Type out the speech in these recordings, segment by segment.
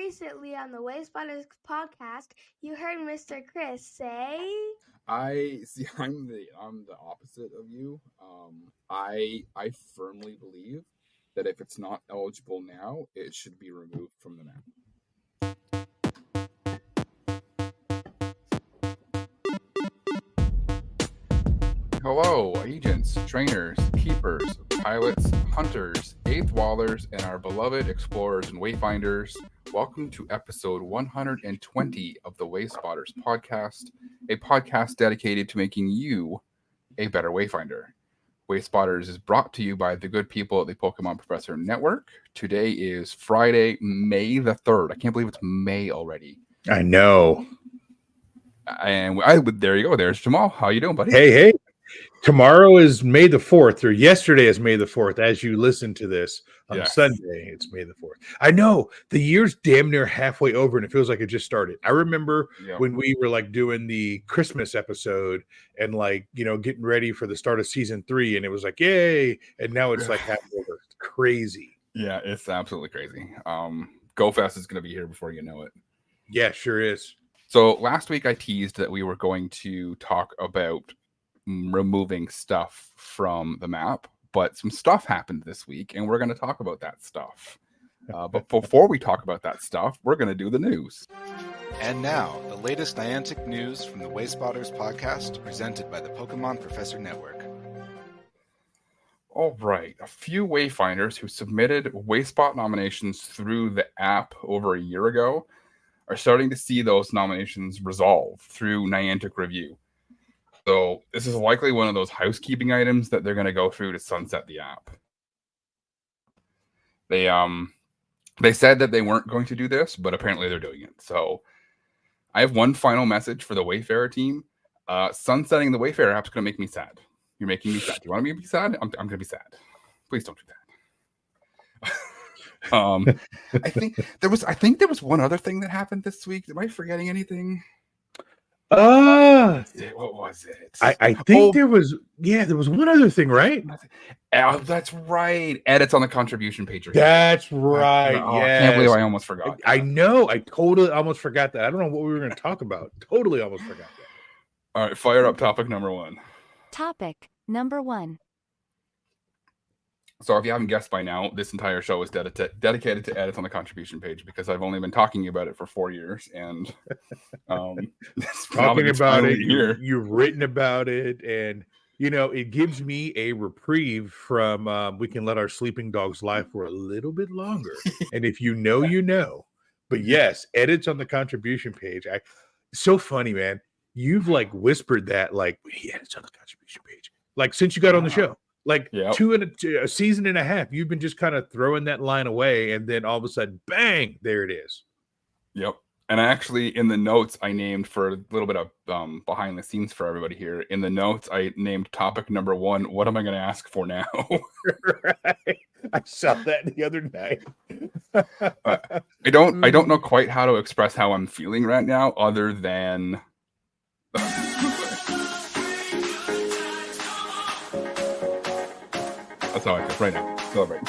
Recently on the Wayspotters podcast, you heard Mr. Chris say, I see. I'm the opposite of you. I firmly believe that if it's not eligible now, it should be removed from the map. Hello, agents, trainers, keepers, pilots, hunters, eighth wallers, and our beloved explorers and wayfinders. Welcome to episode 120 of the Wayspotters podcast, a podcast dedicated to making you a better wayfinder. Wayspotters is brought to you by the good people at the Pokémon Professor Network. Today is Friday, May the 3rd. I can't believe it's May already. I know. And there you go. There's Jamal. How you doing, buddy? Hey. Tomorrow is May the 4th, or yesterday is May the 4th. As you listen to this on Sunday, it's May the 4th. I know the year's damn near halfway over, and it feels like it just started. I remember when we were like doing the Christmas episode and getting ready for the start of season 3, and it was like, yay! And now it's like halfway over. It's crazy. Yeah, it's absolutely crazy. Go Fest is going to be here before you know it. Yeah, sure is. So last week I teased that we were going to talk about removing stuff from the map, but some stuff happened this week and we're going to talk about that stuff. But before we talk about that stuff, we're going to do the news. And now, the latest Niantic news from the Wayspotters podcast, presented by the Pokémon Professor Network. All right, a few wayfinders who submitted Wayspot nominations through the app over a year ago are starting to see those nominations resolve through Niantic review. So this is likely one of those housekeeping items that they're going to go through to sunset the app. They said that they weren't going to do this, but apparently they're doing it. So I have one final message for the Wayfarer team. Sunsetting the Wayfarer app is going to make me sad. You're making me sad. Do you want me to be sad? I'm going to be sad. Please don't do that. I think there was one other thing that happened this week. Am I forgetting anything? What was it? I think there was one other thing, right? Oh, that's right. Edits on the contribution page. That's right. I can't believe I almost forgot. I know. I totally almost forgot that. I don't know what we were going to talk about. Totally almost forgot that. All right, fire up topic number 1. Topic number 1. So if you haven't guessed by now, this entire show is dedicated to edits on the contribution page because I've only been talking about it for 4 years, and talking about it, you've written about it, and it gives me a reprieve from we can let our sleeping dogs lie for a little bit longer. And if you know, you know. But yes, edits on the contribution page. So funny, man. You've whispered that edits on the contribution page since you got on the show. A season and a half, you've been just kind of throwing that line away, and then all of a sudden, bang, there it is. Yep. And actually, in the notes, I named for a little bit of behind the scenes for everybody here. In the notes, I named topic number 1. What am I going to ask for now? Right. I saw that the other night. I don't know quite how to express how I'm feeling right now, other than. That's how I feel right now. Celebrate.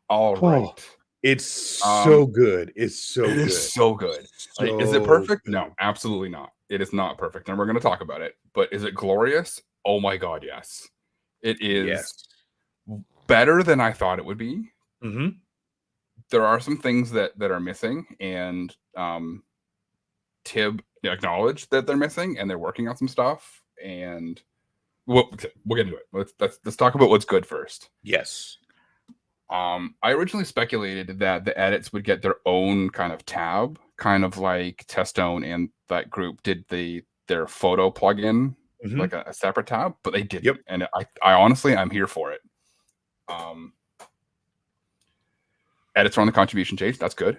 All right. It's so good. It's so good. It is so good. Is it perfect? No, absolutely not. It is not perfect. And we're going to talk about it. But is it glorious? Oh my God, yes. It is better than I thought it would be. Mm-hmm. There are some things that are missing, and Tib acknowledged that they're missing, and they're working on some stuff. And we'll get into it. Let's talk about what's good first. Yes. I originally speculated that the edits would get their own kind of tab, kind of like Testone and that group did their photo plugin, like a separate tab, but they didn't. Yep. And I honestly, I'm here for it. Edits are on the contribution page. That's good.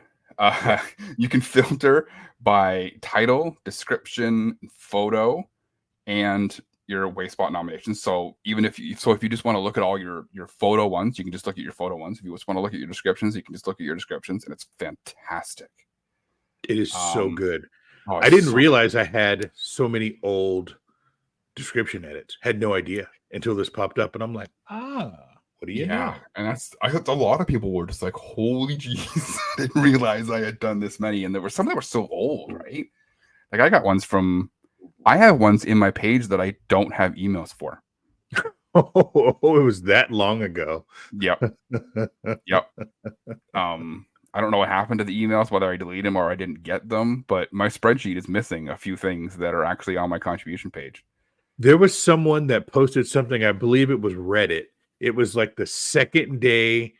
You can filter by title, description, photo, and your Wayspot nominations. So even if you just want to look at all your photo ones, you can just look at your photo ones. If you just want to look at your descriptions, you can just look at your descriptions, and it's fantastic. It is so good. I didn't realize I had so many old description edits. Had no idea until this popped up, and I'm like, What do you know? And I thought a lot of people were just like, holy jeez, I didn't realize I had done this many. And there were some that were so old, right? Like I have ones in my page that I don't have emails for. Oh, it was that long ago. Yep. I don't know what happened to the emails, whether I deleted them or I didn't get them, but my spreadsheet is missing a few things that are actually on my contribution page. There was someone that posted something, I believe it was Reddit. It was like the second day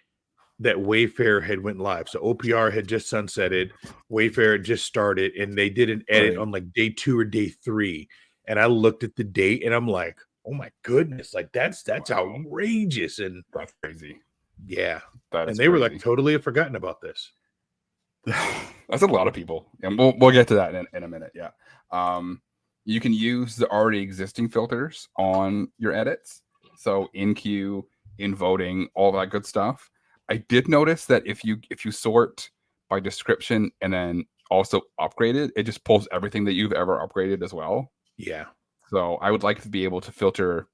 that Wayfarer had went live. So OPR had just sunsetted, Wayfarer had just started, and they did an edit on like day 2 or day 3. And I looked at the date and I'm like, oh my goodness, like that's outrageous. And that's crazy. Yeah. And they were like totally have forgotten about this. That's a lot of people. And we'll get to that in a minute. Yeah. You can use the already existing filters on your edits. So in queue, in voting, all that good stuff. I did notice that if you sort by description and then also upgraded, it just pulls everything that you've ever upgraded as well. Yeah. So I would like to be able to filter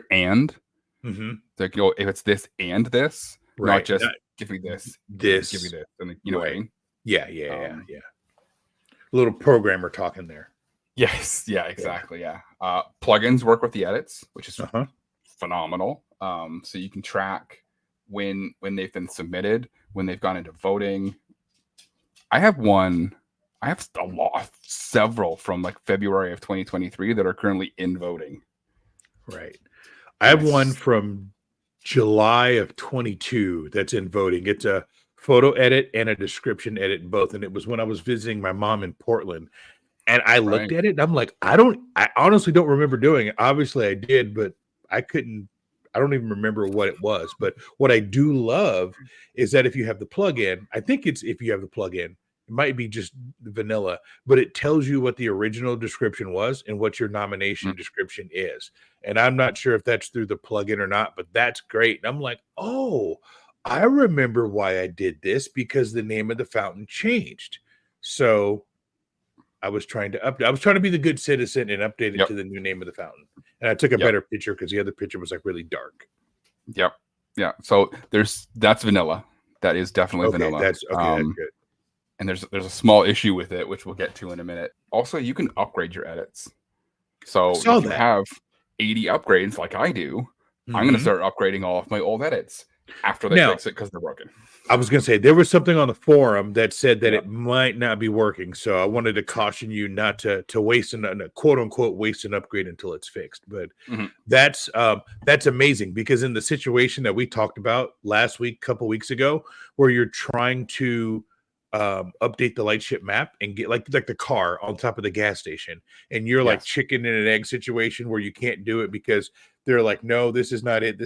and like, if it's this and this, right. Not just give me this, give me this, and you know what I mean? Yeah. A little programmer talking there. Yes. Yeah. Exactly. Yeah. Plugins work with the edits, which is phenomenal. So you can track when they've been submitted, when they've gone into voting. I have several from like February of 2023 that are currently in voting. Right. I have one from July of 22 that's in voting. It's a photo edit and a description edit both. And it was when I was visiting my mom in Portland. And I looked at it and I'm like, I honestly don't remember doing it. Obviously I did, but I don't even remember what it was. But what I do love is that if you have the plugin, I think it's if you have the plugin, it might be just vanilla, but it tells you what the original description was and what your nomination description is. And I'm not sure if that's through the plugin or not, but that's great. And I'm like, oh, I remember why I did this, because the name of the fountain changed. So I was trying to be the good citizen and update it to the new name of the fountain. And I took a better picture because the other picture was like really dark. Yep. Yeah. So that's vanilla. That is definitely vanilla. That's good. And there's a small issue with it, which we'll get to in a minute. Also, you can upgrade your edits. So if you have 80 upgrades like I do, I'm going to start upgrading all of my old edits after they fix it because they're broken. I was going to say, there was something on the forum that said that it might not be working. So I wanted to caution you not to waste a quote unquote waste an upgrade until it's fixed. But that's amazing, because in the situation that we talked about last week, a couple weeks ago, where you're trying to update the lightship map and get like the car on top of the gas station, and you're like chicken and an egg situation where you can't do it because they're like, no, this is not it.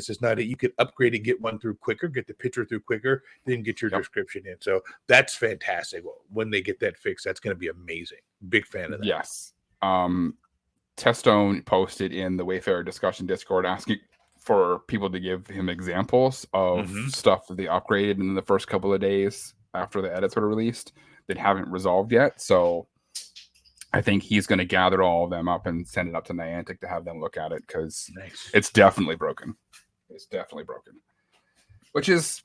You could upgrade and get one through quicker, get the picture through quicker, then get your description in. So that's fantastic. When they get that fixed, that's going to be amazing. Big fan of that. Yes. Testone posted in the Wayfarer discussion Discord asking for people to give him examples of stuff that they upgraded in the first couple of days after the edits were released that haven't resolved yet. So I think he's going to gather all of them up and send it up to Niantic to have them look at it, because it's definitely broken. It's definitely broken. Which is,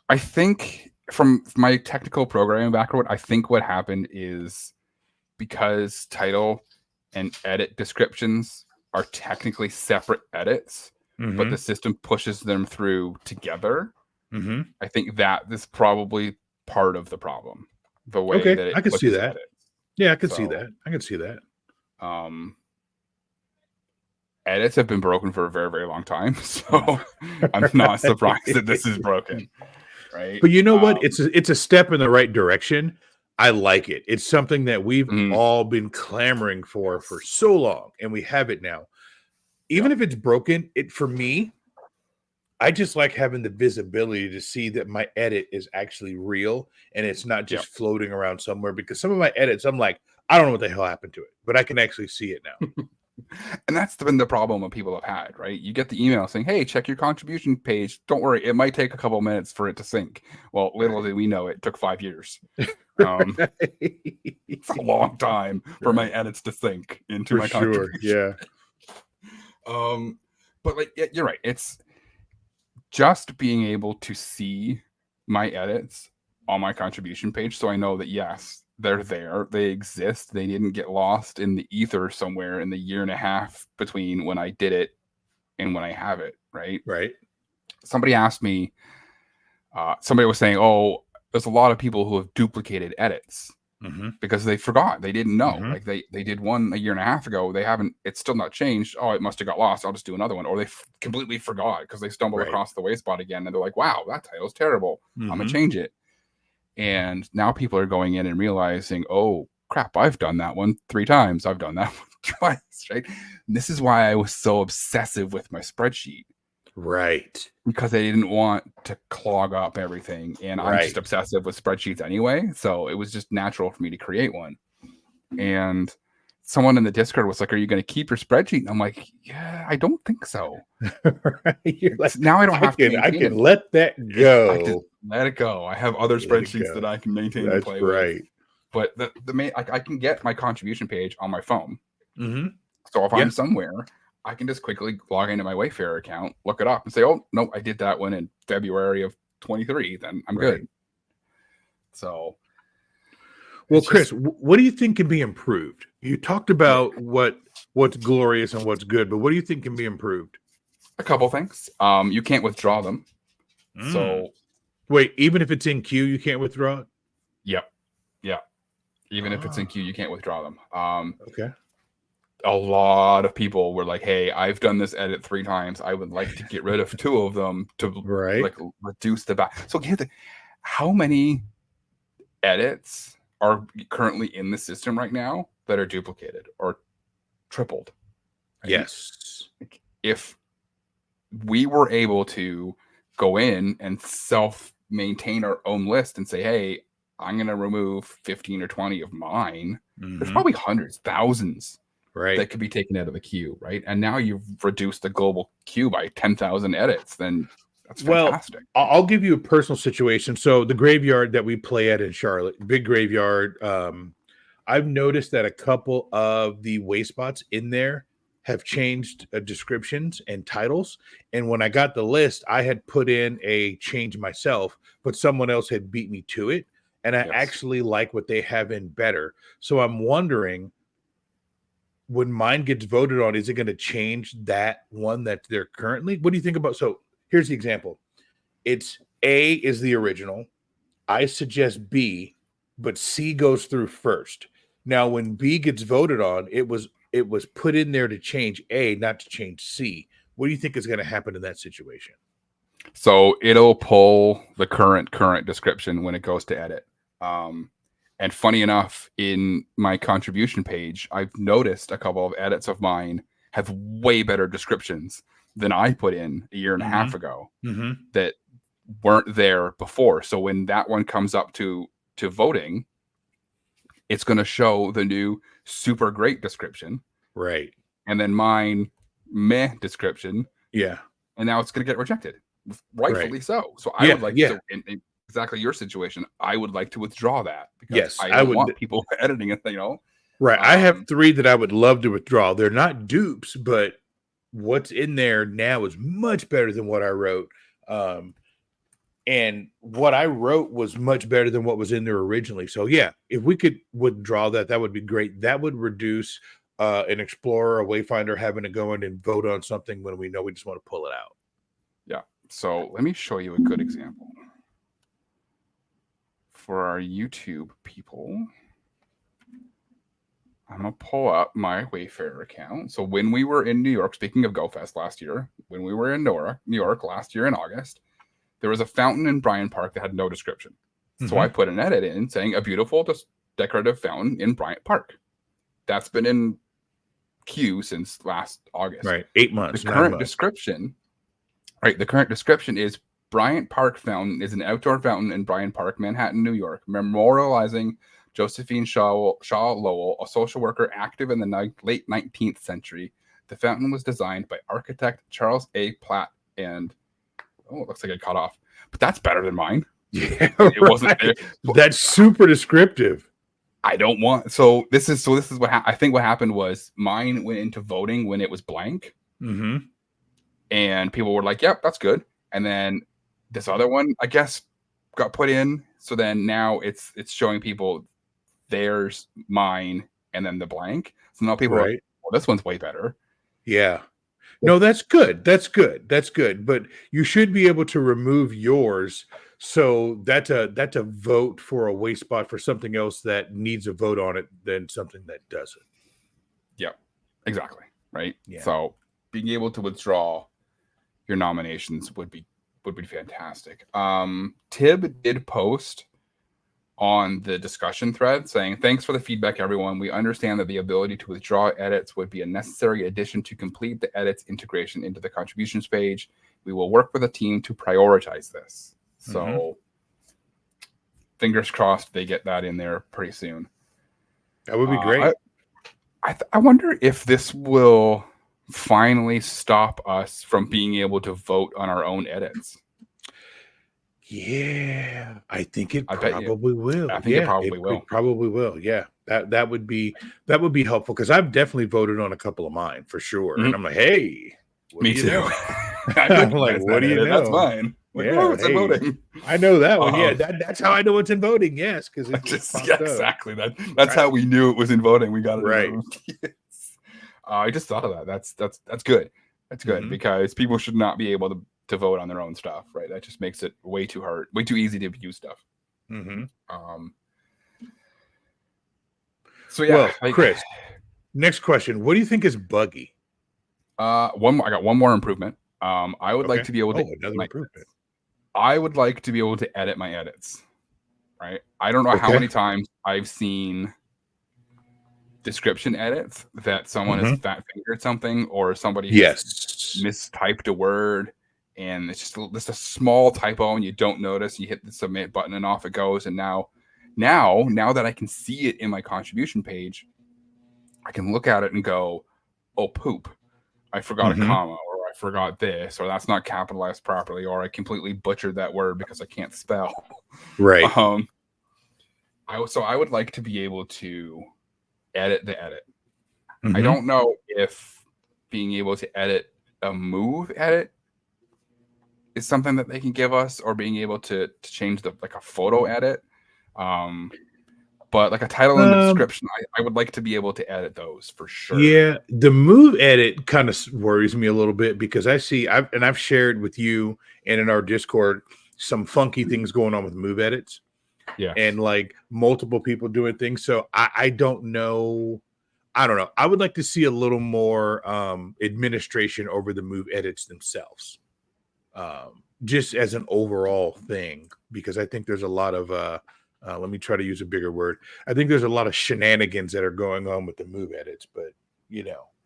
I think, from my technical programming background, I think what happened is because title and edit descriptions are technically separate edits, but the system pushes them through together. I think that is probably part of the problem. The way that it I can see that. Edits. Yeah, I can see that. I can see that. Edits have been broken for a very, very long time, so I'm not surprised that this is broken. Right? But you know what? It's a step in the right direction. I like it. It's something that we've all been clamoring for so long, and we have it now. Even if it's broken, for me, I just like having the visibility to see that my edit is actually real and it's not just floating around somewhere, because some of my edits, I'm like, I don't know what the hell happened to it, but I can actually see it now. And that's been the problem that people have had, right? You get the email saying, hey, check your contribution page. Don't worry, it might take a couple minutes for it to sync. Well, little did we know it took 5 years. It's a long time for my edits to sync into my contribution. Yeah. But like, you're right. just being able to see my edits on my contribution page, so I know that yes, they're there, they exist, they didn't get lost in the ether somewhere in the year and a half between when I did it and when I have it, right? Right. Somebody asked me, somebody was saying, oh, there's a lot of people who have duplicated edits because they forgot, they didn't know. Like they did one a year and a half ago, they haven't, it's still not changed. Oh, it must have got lost, I'll just do another one. Or they completely forgot because they stumbled across the Wayspot again and they're like, wow, that title's terrible, I'm gonna change it. And now people are going in and realizing, oh crap, I've done that one 3 times, I've done that one twice, right? And this is why I was so obsessive with my spreadsheet. Right. Because I didn't want to clog up everything. And I'm just obsessive with spreadsheets anyway. So it was just natural for me to create one. And someone in the Discord was like, are you going to keep your spreadsheet? And I'm like, yeah, I don't think so. You're like, now I don't have to. I can let that go. I can let it go. I have other spreadsheets that I can maintain and play with. But the main, I can get my contribution page on my phone. So if I'm somewhere, I can just quickly log into my Wayfarer account, look it up, and say, oh, no, I did that one in February of 23. Then I'm good. So. Well, Chris, what do you think can be improved? You talked about what's glorious and what's good, but what do you think can be improved? A couple things. You can't withdraw them. So. Wait, even if it's in queue, you can't withdraw it? Yep. Yeah. Even if it's in queue, you can't withdraw them. Okay. A lot of people were like, hey, I've done this edit 3 times. I would like to get rid of 2 of them to like reduce the back. So how many edits are currently in the system right now that are duplicated or tripled? Right? Yes. If we were able to go in and self-maintain our own list and say, hey, I'm going to remove 15 or 20 of mine, there's probably hundreds, thousands that could be taken out of the queue, right? And now you've reduced the global queue by 10,000 edits. Then that's fantastic. Well, I'll give you a personal situation. So the graveyard that we play at in Charlotte, big graveyard, I've noticed that a couple of the Wayspots in there have changed descriptions and titles. And when I got the list, I had put in a change myself, but someone else had beat me to it. And I actually like what they have in better. So I'm wondering, when mine gets voted on, is it going to change that one that they're currently? What do you think about? So here's the example. It's A is the original. I suggest B, but C goes through first. Now, when B gets voted on, it was put in there to change A, not to change C. What do you think is going to happen in that situation? So it'll pull the current description when it goes to edit. And funny enough, in my contribution page, I've noticed a couple of edits of mine have way better descriptions than I put in a year and a half ago that weren't there before. So when that one comes up to voting, it's going to show the new super great description. Right. And then mine meh description. Yeah. And now it's going to get rejected. Rightfully so. So I would like to, in exactly your situation, I would like to withdraw that. Because I don't want people editing it, Right. I have 3 that I would love to withdraw. They're not dupes, but what's in there now is much better than what I wrote. And what I wrote was much better than what was in there originally. So yeah, if we could withdraw that, that would be great. That would reduce an explorer, a wayfinder having to go in and vote on something when we know we just want to pull it out. Yeah. So let me show you a good example for our YouTube people. I'm going to pull up my Wayfarer account. So when we were in New York, speaking of GoFest last year, when we were in New York last year in August, there was a fountain in Bryant Park that had no description. So I put an edit in saying a beautiful decorative fountain in Bryant Park. That's been in queue since last August. Right. 8 months. The current description, is Bryant Park Fountain is an outdoor fountain in Bryant Park, Manhattan, New York, memorializing Josephine Shaw Lowell, a social worker active in the late 19th century. The fountain was designed by architect Charles A. Platt and it looks like it cut off, but that's better than mine. Yeah, it wasn't there. That's super descriptive. I don't want. So this is what I think. What happened was mine went into voting when it was blank, and people were like, "Yep, that's good." And then this other one, I guess, got put in. So then now it's showing people theirs, mine, and then the blank. So now people are like, well, this one's way better. Yeah. No, that's good. That's good. That's good. But you should be able to remove yours. So that's a vote for a Wayspot for something else that needs a vote on it than something that doesn't. Yeah, exactly. Right. Yeah. So being able to withdraw your nominations would be fantastic. Tib did post on the discussion thread saying, thanks for the feedback, everyone. We understand that the ability to withdraw edits would be a necessary addition to complete the edits integration into the contributions page. We will work with a team to prioritize this. So fingers crossed they get that in there pretty soon. That would be great. I wonder if this will finally stop us from being able to vote on our own edits. Yeah, I think it probably will. I think it probably will. It probably will. Yeah, that would be helpful because I've definitely voted on a couple of mine for sure, and I'm like, hey, me too. I'm like, what do you know? That's mine. Like, yeah, it's in voting. I know that one. Yeah, that's how I know it's in voting. Yes, because exactly. That's how we knew it was in voting. We got it right. Yes. I just thought of that. That's good. That's good because people should not be able to vote on their own stuff, right? That just makes it way too hard, way too easy to abuse stuff. So yeah, well, Chris, next question. What do you think is buggy? I got one more improvement. I would like to be able to another improvement. I would like to be able to edit my edits. Right? I don't know how many times I've seen description edits that someone has fat fingered something or somebody has mistyped a word and it's just a small typo and you don't notice. You hit the submit button and off it goes. And now that I can see it in my contribution page, I can look at it and go, oh, poop. I forgot a comma, or I forgot this, or that's not capitalized properly, or I completely butchered that word because I can't spell. Right. I would like to be able to edit the edit. I don't know if being able to edit a move edit is something that they can give us, or being able to change a photo edit. But like a title and a description, I would like to be able to edit those for sure. Yeah, the move edit kind of worries me a little bit because I've shared with you and in our Discord some funky things going on with move edits. Yeah, and like multiple people doing things. So I don't know. I don't know. I would like to see a little more administration over the move edits themselves, just as an overall thing, because I think there's a lot of let me try to use a bigger word. I think there's a lot of shenanigans that are going on with the move edits, but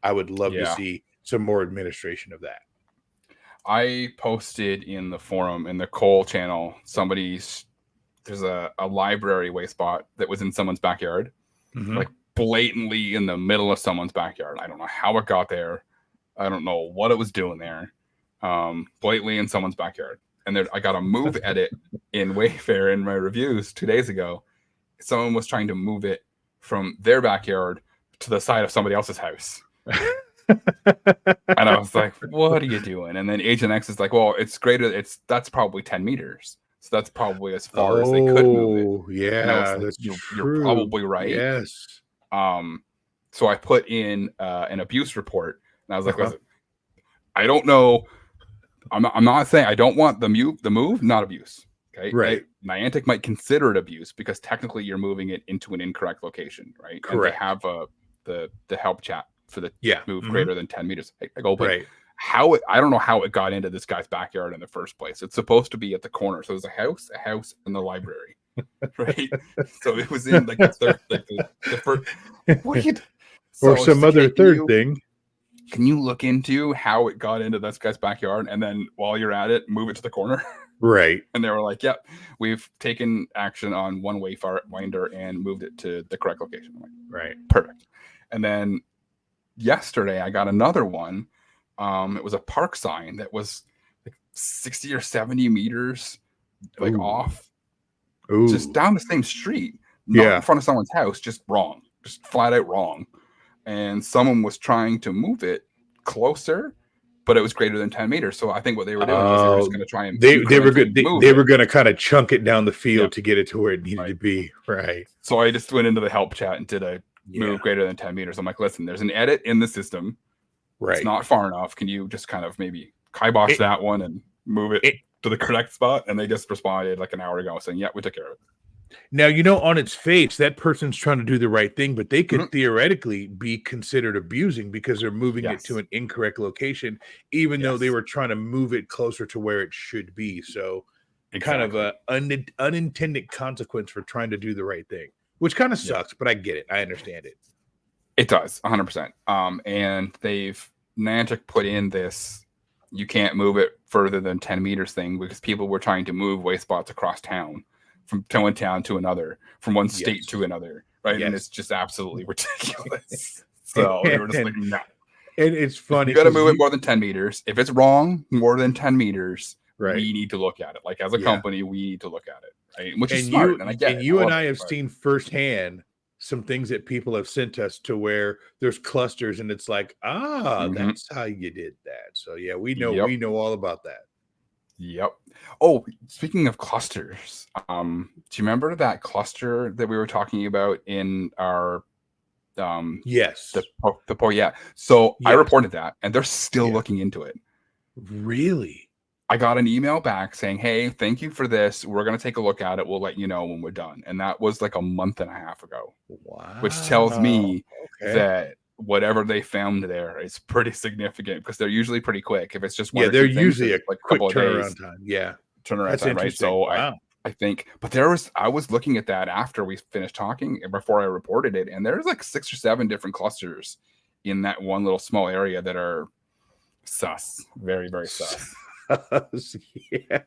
I would love to see some more administration of that. I posted in the forum in the Cole channel, there's a library Wayspot that was in someone's backyard, like blatantly in the middle of someone's backyard. I don't know how it got there. I don't know what it was doing there. Blatantly in someone's backyard. And I got a move edit in Wayfarer in my reviews 2 days ago. Someone was trying to move it from their backyard to the side of somebody else's house. And I was like, what are you doing? And then Agent X is like, well, that's probably 10 meters. So that's probably as far as they could move it. Yeah, and I was like, you're probably right. Yes. So I put in an abuse report, and I was like, listen, I don't know. I'm not saying I don't want the move, not abuse. Okay. Right. Niantic might consider it abuse because technically you're moving it into an incorrect location. Right. Correct. And they have the help chat for the move greater than 10 meters. I go, but I don't know how it got into this guy's backyard in the first place. It's supposed to be at the corner. So there's a house, and the library. Right. So it was in like the third, the first. Or some other third thing. Can you look into how it got into this guy's backyard, and then while you're at it, move it to the corner? Right. And they were like, yep, we've taken action on one Wayfinder and moved it to the correct location. I'm like, right. Perfect. And then yesterday I got another one. It was a park sign that was like 60 or 70 meters off. Ooh. Just down the same street, not in front of someone's house, just wrong, just flat out wrong. And someone was trying to move it closer, but it was greater than 10 meters. So I think what they were doing was they were just going to try and they were good. move They it. were going to kind of chunk it down the field to get it to where it needed to be. Right. So I just went into the help chat and did a move greater than 10 meters. I'm like, listen, there's an edit in the system. Right. It's not far enough. Can you just kind of maybe kibosh that one and move it to the correct spot? And they just responded like an hour ago saying, yeah, we took care of it. Now, on its face, that person's trying to do the right thing, but they could theoretically be considered abusing because they're moving it to an incorrect location, even though they were trying to move it closer to where it should be. So kind of a unintended consequence for trying to do the right thing, which kind of sucks, but I get it. I understand it. It does 100%. And Niantic put in this, you can't move it further than 10 meters thing because people were trying to move Wayspots across town. From one town to another, from one state to another, right? And it's just absolutely ridiculous. So they were just like, no. And it's funny. You got to move it more than 10 meters. If it's wrong, more than 10 meters, right, we need to look at it. Like as a company, we need to look at it, right? Which is smart. And I get it. You and I have seen firsthand some things that people have sent us to where there's clusters, and it's like, that's how you did that. So yeah, we know all about that. Yep. Oh, speaking of clusters, do you remember that cluster that we were talking about in our yes. So I reported that and they're still looking into it. Really? I got an email back saying, hey, thank you for this. We're going to take a look at it. We'll let you know when we're done. And that was like a month and a half ago. Wow. Which tells me that whatever they found there is pretty significant because they're usually pretty quick. If it's just one, they're usually a quick turnaround time. Yeah, turnaround time, right? So I think, but I was looking at that after we finished talking and before I reported it, and there's like 6 or 7 different clusters in that one little small area that are sus, very, very sus. Yeah.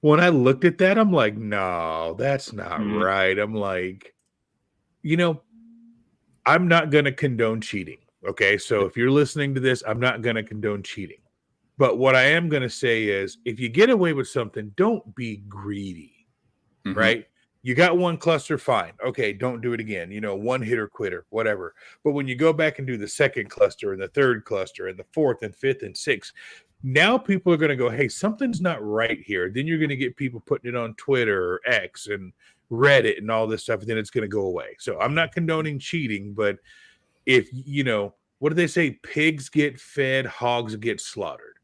When I looked at that, I'm like, no, that's not right. I'm like, I'm not going to condone cheating. Okay. So if you're listening to this, I'm not going to condone cheating. But what I am going to say is if you get away with something, don't be greedy, right? You got one cluster, fine. Okay. Don't do it again. One hitter quitter, whatever. But when you go back and do the second cluster and the third cluster and the fourth and fifth and sixth, now people are going to go, hey, something's not right here. Then you're going to get people putting it on Twitter or X and Reddit and all this stuff, and then it's going to go away. So I'm not condoning cheating, but if what do they say? Pigs get fed, hogs get slaughtered.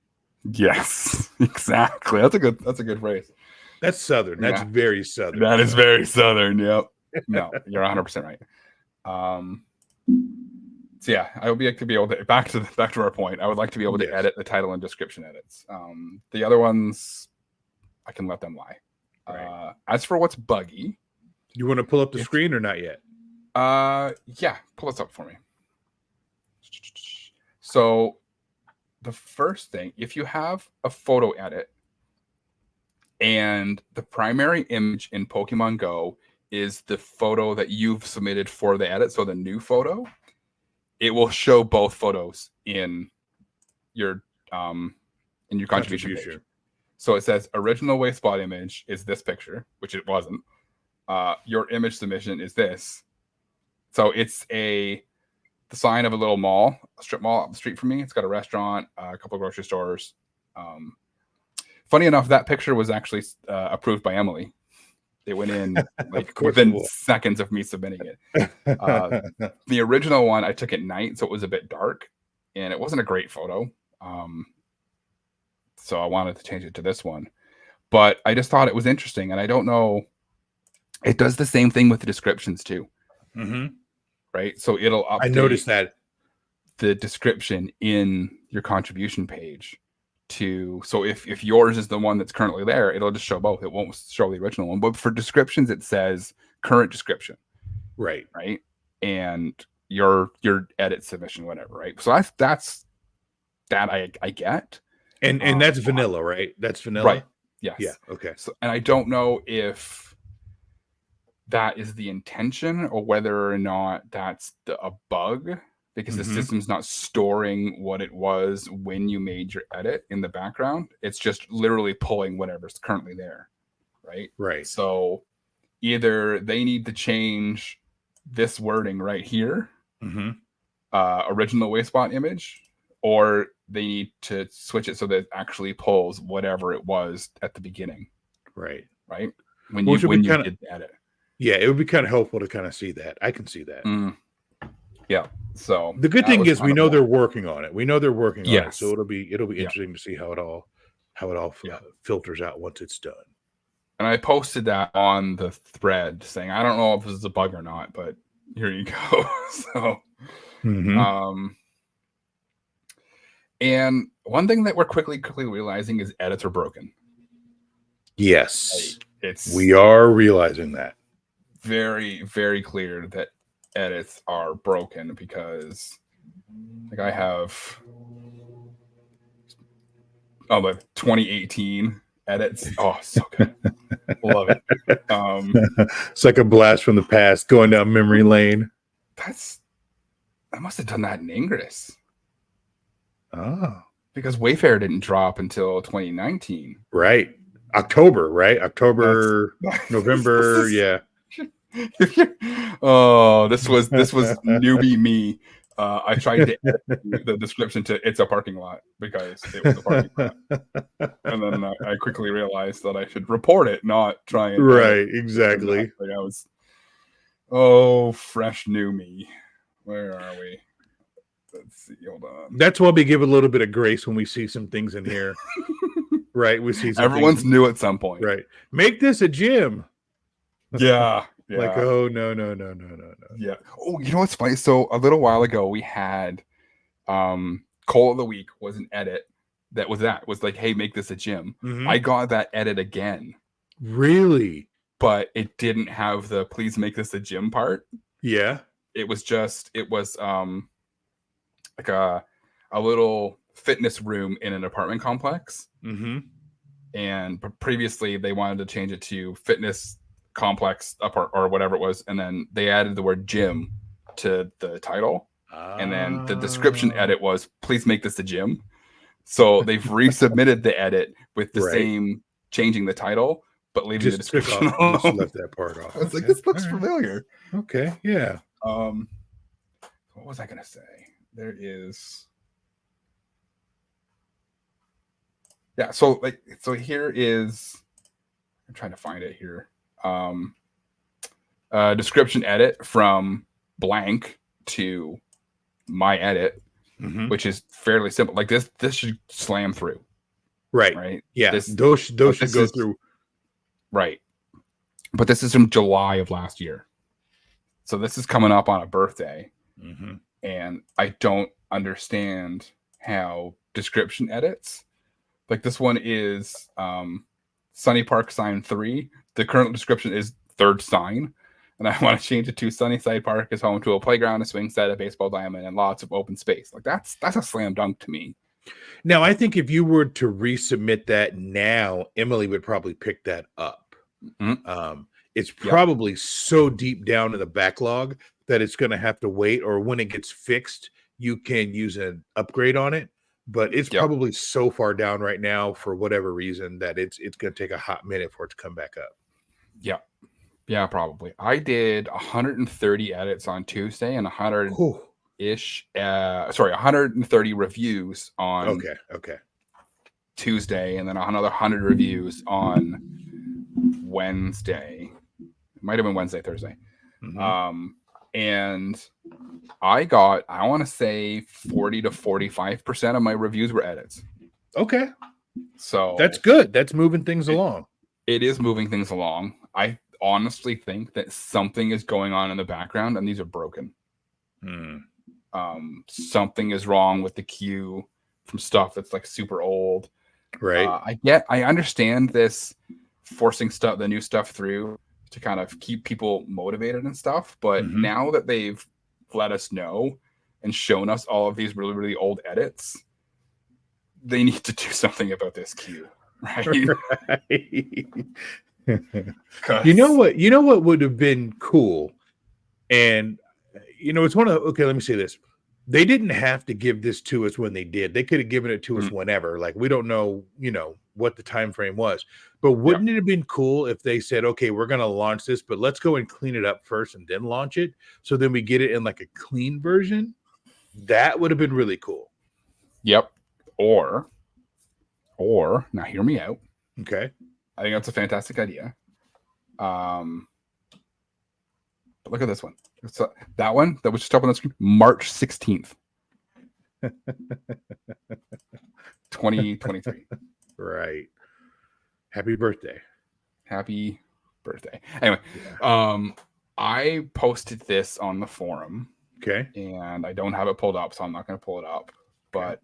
Yes, exactly. That's a good phrase. That's Southern. That's very Southern. That is very Southern. Yep. No, you're 100% right. So yeah, I would like to be able to back to our point. I would like to be able to edit the title and description edits. The other ones, I can let them lie. Right. As for what's buggy, you want to pull up the screen or not yet? Yeah, pull this up for me. So the first thing, if you have a photo edit and the primary image in Pokemon Go is the photo that you've submitted for the edit, so the new photo, it will show both photos in your contribution page. So it says original Wayspot image is this picture, which it wasn't. Your image submission is this. So it's the sign of a little mall, a strip mall up the street from me. It's got a restaurant, a couple of grocery stores. Funny enough, that picture was actually approved by Emily. They went in like within seconds of me submitting it. The original one, I took at night, so it was a bit dark, and it wasn't a great photo. So I wanted to change it to this one. But I just thought it was interesting, and I don't know. It does the same thing with the descriptions too. Right? So it'll update I noticed that the description in your contribution page so if yours is the one that's currently there, it'll just show both. It won't show the original one. But for descriptions, it says current description. Right. And your edit submission, whatever, right? So that's that I get. And that's vanilla, right? That's vanilla. Right. Yes. Yeah. Okay. So, and I don't know if that is the intention or whether or not that's a bug, because the system's not storing what it was when you made your edit in the background. It's just literally pulling whatever's currently there. Right. So either they need to change this wording right here, original Wayspot image, or they need to switch it so that it actually pulls whatever it was at the beginning. Right. When you did the edit. Yeah, it would be kind of helpful to kind of see that. I can see that. Yeah. So the good thing is we know they're working on it. We know they're working on it. So it'll be interesting to see how it all filters out once it's done. And I posted that on the thread saying, I don't know if this is a bug or not, but here you go. So and one thing that we're quickly realizing is edits are broken. Yes. We are realizing that. Very, very clear that edits are broken because like I have the 2018 edits. Oh, so good. Love it. It's like a blast from the past going down memory lane. I must have done that in Ingress. Oh. Because Wayfarer didn't drop until 2019. Right. October, right? October, November, yeah. Oh, this was newbie me. I tried to edit the description to "It's a parking lot" because it was a parking lot, and then I quickly realized that I should report it, not try and exactly. Like I was, fresh new me. Where are we? Let's see. Hold on. That's why we give a little bit of grace when we see some things in here. Right, we see everyone's new at some point. Right, make this a gym. Yeah. Like, oh no. Yeah. Oh, you know what's funny? So a little while ago we had Call of the Week was an edit that was like, hey, make this a gym. I got that edit again. Really? But it didn't have the please make this a gym part. Yeah. It was like a little fitness room in an apartment complex. And previously they wanted to change it to fitness complex or whatever it was, and then they added the word gym to the title, and then the description edit was please make this a gym. So they've resubmitted the edit with the same changing the title but leaving the description off. Just left that part off. I was like, this looks familiar. Okay, yeah. What was I gonna say? There is so here is, I'm trying to find it here. Description edit from blank to my edit, which is fairly simple. Like this should slam through. Right. Yeah. Those should go through. Right. But this is from July of last year. So this is coming up on a birthday. And I don't understand how description edits. Like this one is Sunny Park sign 3. The current description is third sign, and I want to change it to Sunnyside Park is home to a playground, a swing set, a baseball diamond, and lots of open space. Like that's a slam dunk to me. Now, I think if you were to resubmit that now, Emily would probably pick that up. It's probably so deep down in the backlog that it's going to have to wait, or when it gets fixed, you can use an upgrade on it. But it's probably so far down right now for whatever reason that it's going to take a hot minute for it to come back up. Yeah, probably. I did 130 edits on Tuesday and 130 reviews on Tuesday, and then another 100 reviews on Wednesday. It might have been Wednesday, Thursday. And I got, I want to say 40 to 45% of my reviews were edits. Okay. So that's good. That's moving things along. It is moving things along. I honestly think that something is going on in the background and these are broken. Something is wrong with the queue from stuff that's like super old. Right. I understand this forcing the new stuff through to kind of keep people motivated and stuff. But now that they've let us know and shown us all of these really, really old edits, they need to do something about this queue. Right. You know what would have been cool? And it's let me say this. They didn't have to give this to us when they did. They could have given it to us whenever. Like, we don't know, what the time frame was. But wouldn't it have been cool if they said, okay, we're going to launch this, but let's go and clean it up first and then launch it. So then we get it in like a clean version. That would have been really cool. Yep. Or now hear me out. Okay. I think that's a fantastic idea. But look at this one. So that one that was just up on the screen, March 16th, 2023. Right. Happy birthday. Happy birthday. Anyway, I posted this on the forum. Okay. And I don't have it pulled up, so I'm not going to pull it up. But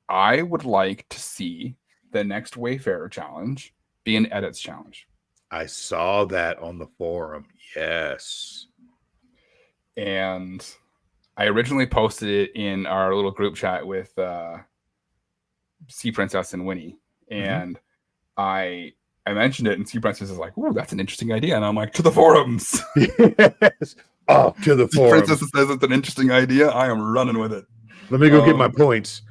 I would like to see the next Wayfarer challenge be an edits challenge. I saw that on the forum. Yes. And I originally posted it in our little group chat with Sea Princess and Winnie. And I mentioned it, and Sea Princess is like, "Ooh, that's an interesting idea." And I'm like, "To the forums." Yes. Oh, to the Sea forums. Princess says it's an interesting idea. I am running with it. Let me go get my points.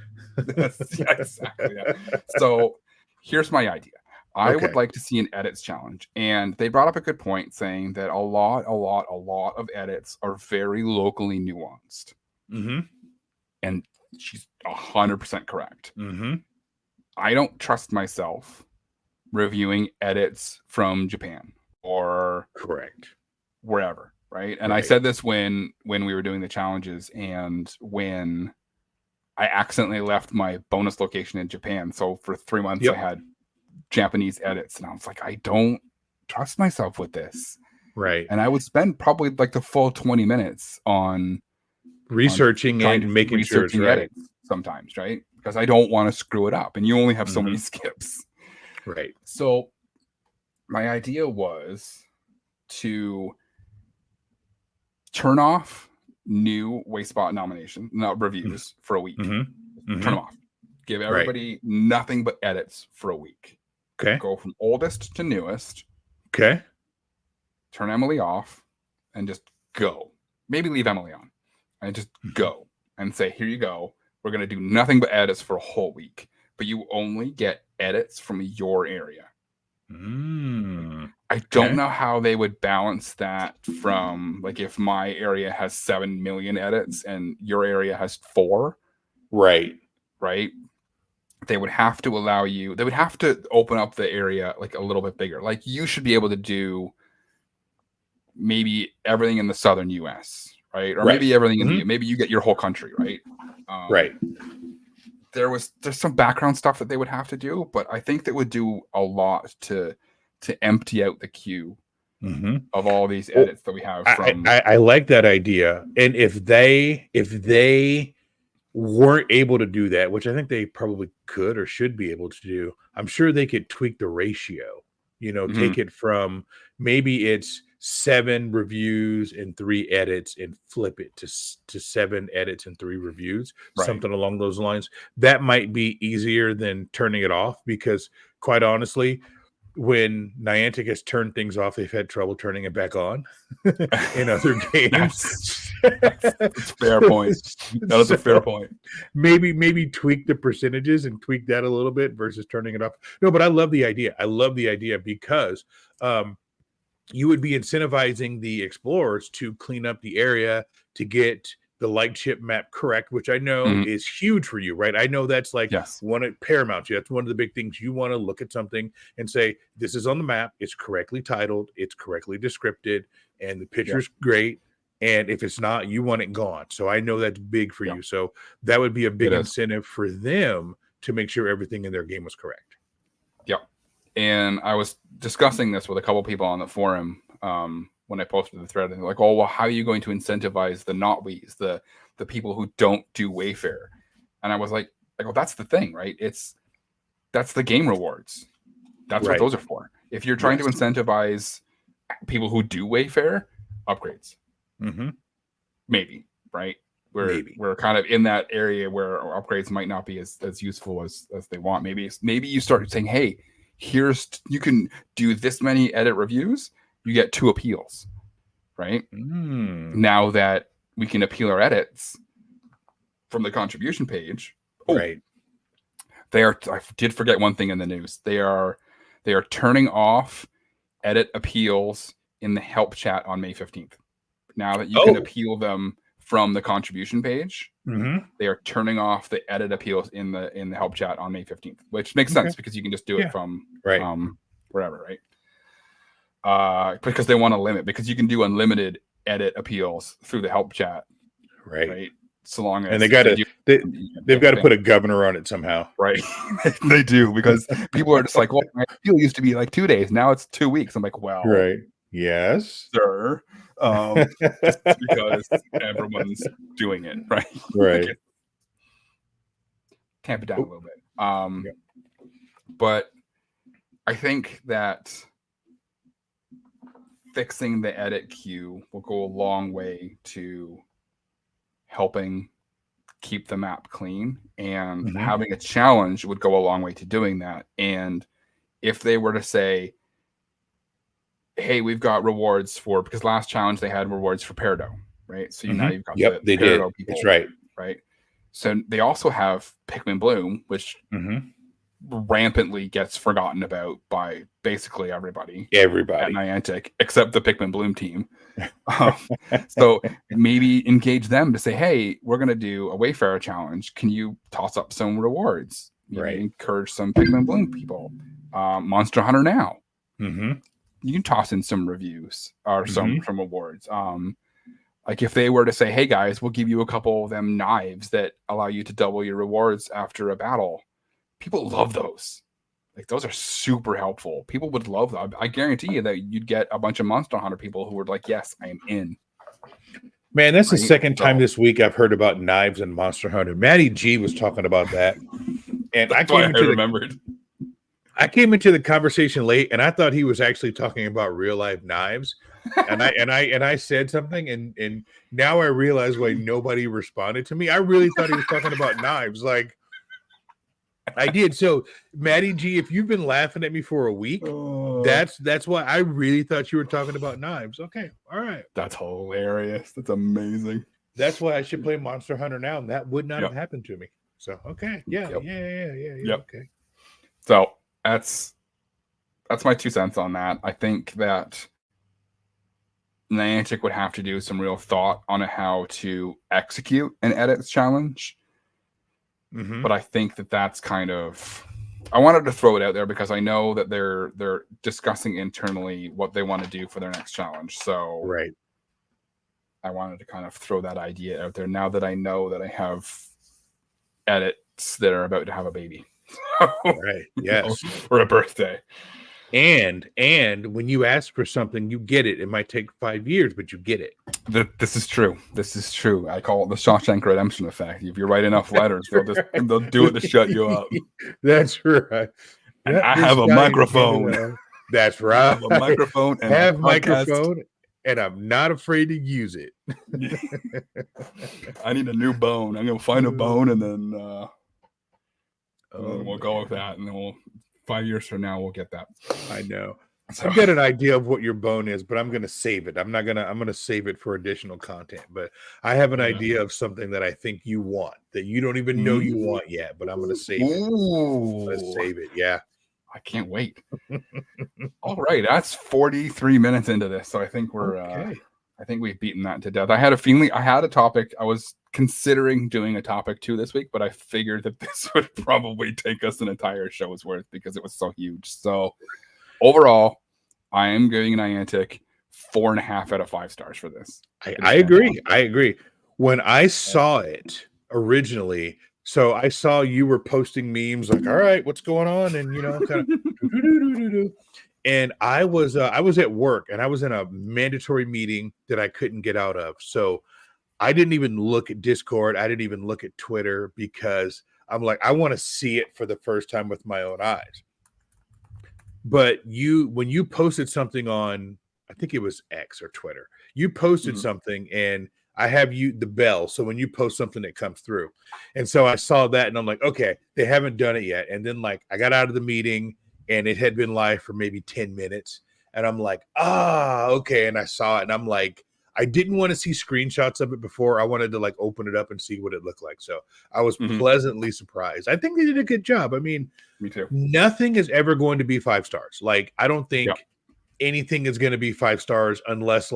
Yeah, exactly. Yeah. So here's my idea. I would like to see an edits challenge. And they brought up a good point saying that a lot of edits are very locally nuanced. And she's 100% correct. I don't trust myself reviewing edits from Japan or wherever. Right. And I said this when we were doing the challenges and when I accidentally left my bonus location in Japan. So for 3 months, I had Japanese edits, and I was like, I don't trust myself with this. Right. And I would spend probably like the full 20 minutes on researching and making sure it's right. Edits sometimes, right? Because I don't want to screw it up, and you only have so many skips. Right. So my idea was to turn off new Wayspot reviews for a week. Turn them off. Give everybody nothing but edits for a week. Okay. Go from oldest to newest. Okay. Turn Emily off and just go. Maybe leave Emily on and just go and say, here you go. We're going to do nothing but edits for a whole week, but you only get edits from your area. I don't know how they would balance that from, like, if my area has 7 million edits and your area has 4. Right. They would have to allow you, they would have to open up the area like a little bit bigger. Like, you should be able to do maybe everything in the southern US, right? Or maybe everything in the, maybe you get your whole country, right? There's some background stuff that they would have to do, but I think that would do a lot to empty out the queue of all these edits that we have. I like that idea. And if they weren't able to do that, which I think they probably could or should be able to do, I'm sure they could tweak the ratio, take it from maybe it's 7 reviews and 3 edits and flip it to 7 edits and 3 reviews, something along those lines. That might be easier than turning it off, because quite honestly, when Niantic has turned things off, they've had trouble turning it back on in other games. That's a fair point. That is a fair point. Maybe tweak the percentages and tweak that a little bit versus turning it off. No, but I love the idea. Because you would be incentivizing the explorers to clean up the area, to get the light chip map correct, which I know is huge for you, right? I know that's like one at Paramount. That's one of the big things. You want to look at something and say, this is on the map. It's correctly titled. It's correctly descripted. And the picture's great. And if it's not, you want it gone. So I know that's big for you. So that would be a big incentive for them to make sure everything in their game was correct. Yep. And I was discussing this with a couple people on the forum when I posted the thread, and they're like, "Oh, well, how are you going to incentivize the not-wees, the people who don't do Wayfarer?" And I was like, that's the thing, right? That's the game rewards. That's what those are for. If you're trying to incentivize people who do Wayfarer, upgrades. Maybe, right? We're kind of in that area where upgrades might not be as useful as they want. Maybe you start saying, hey, you can do this many edit reviews, you get 2 appeals, right? Now that we can appeal our edits from the contribution page. I did forget one thing in the news. They are turning off edit appeals in the help chat on May 15th. Now that you can appeal them from the contribution page. Mm-hmm. They are turning off the edit appeals in the help chat on May 15th, which makes sense because you can just do it from wherever, right? Because they want to limit, because you can do unlimited edit appeals through the help chat, right? So long as they've got to put a governor on it somehow, right? They do, because people are just like, well, my appeal used to be like 2 days, now it's 2 weeks. I'm like, well, right? Yes, sir. Because everyone's doing it, right? Right. Tamp it down a little bit. But I think that fixing the edit queue will go a long way to helping keep the map clean, and having a challenge would go a long way to doing that. And if they were to say, hey, we've got rewards for, because last challenge they had rewards for Peridot, right? So now you've got the Peridot people. That's right. Right. So they also have Pikmin Bloom, which rampantly gets forgotten about by basically everybody at Niantic, except the Pikmin Bloom team. So maybe engage them to say, hey, we're going to do a Wayfarer challenge. Can you toss up some rewards? Maybe encourage some Pikmin Bloom people. Monster Hunter Now. You can toss in some reviews or some awards. Like if they were to say, hey guys, we'll give you a couple of them knives that allow you to double your rewards after a battle. People love those. Like those are super helpful. People would love them. I guarantee you that you'd get a bunch of Monster Hunter people who were like, yes, I am in. Man, that's the second time this week I've heard about knives and Monster Hunter. Maddie G was talking about that. And I came into the conversation late, and I thought he was actually talking about real life knives. And I said something, and now I realize why nobody responded to me. I really thought he was talking about knives. Like I did. So Maddie G, if you've been laughing at me for a week, that's why I really thought you were talking about knives. Okay. All right. That's hilarious. That's amazing. That's why I should play Monster Hunter now. And that would not have happened to me. So okay. Yeah. Okay. So that's my 2 cents on that. I think that Niantic would have to do some real thought on how to execute an edits challenge. But I think that that's kind of, I wanted to throw it out there because I know that they're discussing internally what they want to do for their next challenge. So I wanted to kind of throw that idea out there now that I know that I have edits that are about to have a baby. Yes. Or a birthday. And when you ask for something, you get it. It might take 5 years, but you get it. This is true. This is true. I call it the Shawshank Redemption effect. If you write enough letters, they'll do it to shut you up. That's right. And I have a microphone. That's right. I have a microphone and have microphone, and I'm not afraid to use it. I need a new bone. I'm gonna find a bone, and then we'll go with that, and then we'll. 5 years from now, we'll get that. I know. So, I've got an idea of what your bone is, but I'm going to save it. I'm going to save it for additional content. But I have an idea of something that I think you want that you don't even know you want yet. But I'm going to save it. Let's save it. Yeah. I can't wait. All right, that's 43 minutes into this, so I think we're. I think we've beaten that to death. I had a feeling. I had a topic. I was considering doing a topic 2 this week, but I figured that this would probably take us an entire show's worth because it was so huge. So overall, I am giving Niantic 4.5 out of 5 stars for this. I agree. I agree. When I saw it originally, so I saw you were posting memes like, all right, what's going on? And, kind of. And I was at work, and I was in a mandatory meeting that I couldn't get out of. So I didn't even look at Discord. I didn't even look at Twitter because I'm like, I want to see it for the first time with my own eyes. But when you posted something on, I think it was X or Twitter, you posted something, and I have the bell. So when you post something, it comes through. And so I saw that, and I'm like, okay, they haven't done it yet. And then I got out of the meeting, and it had been live for maybe 10 minutes. And I'm like, okay. And I saw it, and I'm like, I didn't want to see screenshots of it before. I wanted to open it up and see what it looked like. So I was pleasantly surprised. I think they did a good job. I mean, me too. Nothing is ever going to be 5 stars. I don't think anything is going to be 5 stars unless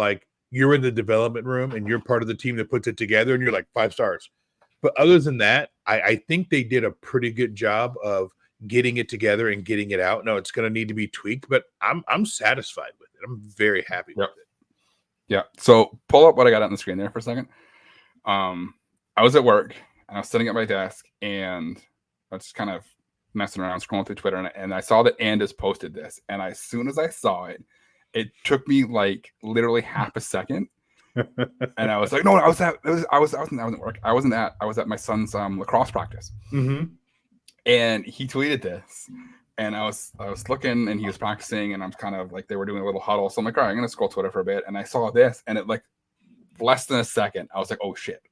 you're in the development room and you're part of the team that puts it together and you're like 5 stars. But other than that, I think they did a pretty good job of getting it together and getting it out. No, it's going to need to be tweaked, but I'm satisfied with it. I'm very happy with it. Yeah. So pull up what I got on the screen there for a second. I was at work and I was sitting at my desk and I was just kind of messing around, scrolling through Twitter, and I saw that Andis posted this. And as soon as I saw it, it took me like literally half a second. And I was like, no, I was at work. I was at my son's lacrosse practice. Mm-hmm. And he tweeted this. And I was looking and he was practicing and I'm kind of like, they were doing a little huddle. So I'm like, all right, I'm going to scroll Twitter for a bit. And I saw this and it like less than a second, I was like, oh shit.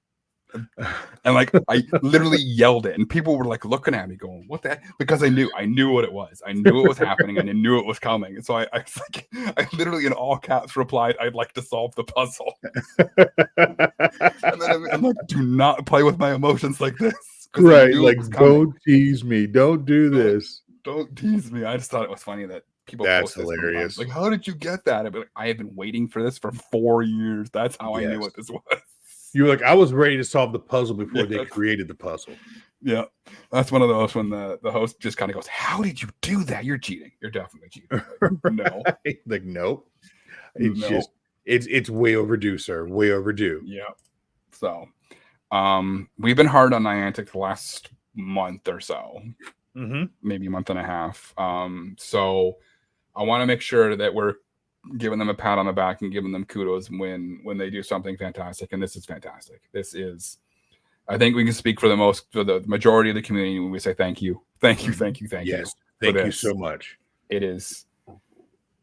And like I literally yelled it and people were like looking at me going, what the heck? Because I knew what it was. I knew it was happening and I knew it was coming. And so I literally in all caps replied, I'd like to solve the puzzle. And then I'm like, do not play with my emotions like this. Right. Like, don't tease me. Don't do this. Don't tease me. I just thought it was funny that people. That's hilarious. Like, how did you get that? I'd be like, I have been waiting for this for 4 years. That's how I knew what this was. You were like, I was ready to solve the puzzle before they created the puzzle. Yeah. That's one of those when the host just kind of goes, how did you do that? You're cheating. You're definitely cheating. Like, no. Like, nope. It's just it's way overdue, sir. Way overdue. Yeah. So we've been hard on Niantic the last month or so. Mm-hmm. Maybe a month and a half. So I want to make sure that we're giving them a pat on the back and giving them kudos when they do something fantastic. And this is fantastic. This is, I think we can speak for the majority of the community when we say thank you. Thank you. Yes. Thank you so much. It is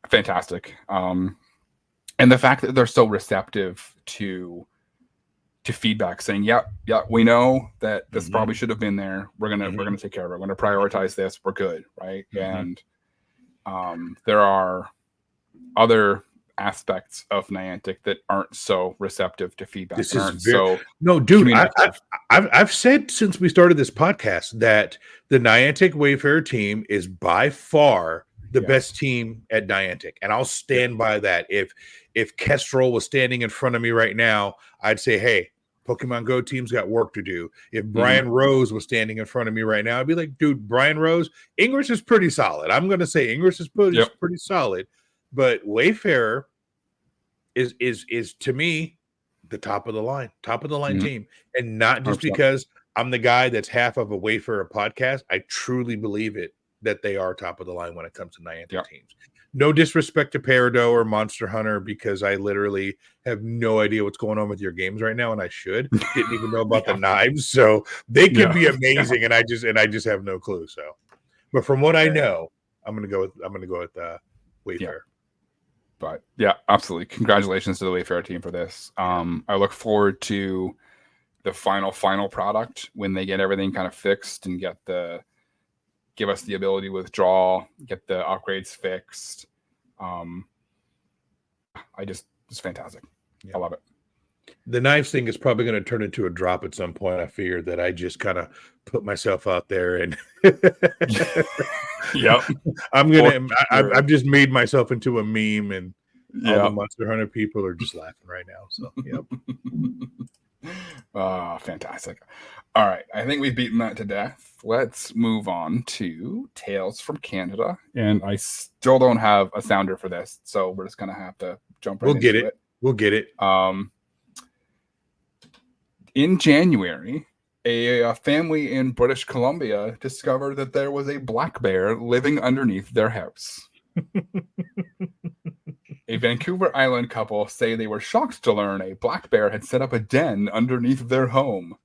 fantastic. And the fact that they're so receptive to feedback saying, yeah, we know that this probably should have been there. We're going to take care of it. We're going to prioritize this. We're good. Right. And there are other aspects of Niantic that aren't so receptive to feedback. This is no, dude. I've said since we started this podcast that the Niantic Wayfarer team is by far the best team at Niantic, and I'll stand by that. If Kestrel was standing in front of me right now, I'd say, hey, Pokemon Go team's got work to do. If Brian Rose was standing in front of me right now, I'd be like, dude, Brian Rose, English is pretty solid. I'm going to say English is pretty solid. But Wayfarer is to me the top of the line team, and not just because I'm the guy that's half of a Wayfarer podcast. I truly believe it that they are top of the line when it comes to Niantic teams. No disrespect to Peridot or Monster Hunter, because I literally have no idea what's going on with your games right now, and I didn't even know about the knives. So they can be amazing, and I just have no clue. So, but from what I know, I'm gonna go with Wayfarer. But yeah, absolutely. Congratulations to the Wayfarer team for this. I look forward to the final product when they get everything kind of fixed and give us the ability to withdraw, get the upgrades fixed. It's fantastic. Yeah. I love it. The knives thing is probably going to turn into a drop at some point. I fear that I just kind of put myself out there and yep. I've just made myself into a meme, and all the Monster Hunter people are just laughing right now. So yep. Fantastic. All right. I think we've beaten that to death. Let's move on to Tales from Canada. And I still don't have a sounder for this, so we're just gonna have to jump right into it. We'll get it. In January, a family in British Columbia discovered that there was a black bear living underneath their house. A Vancouver Island couple say they were shocked to learn a black bear had set up a den underneath their home.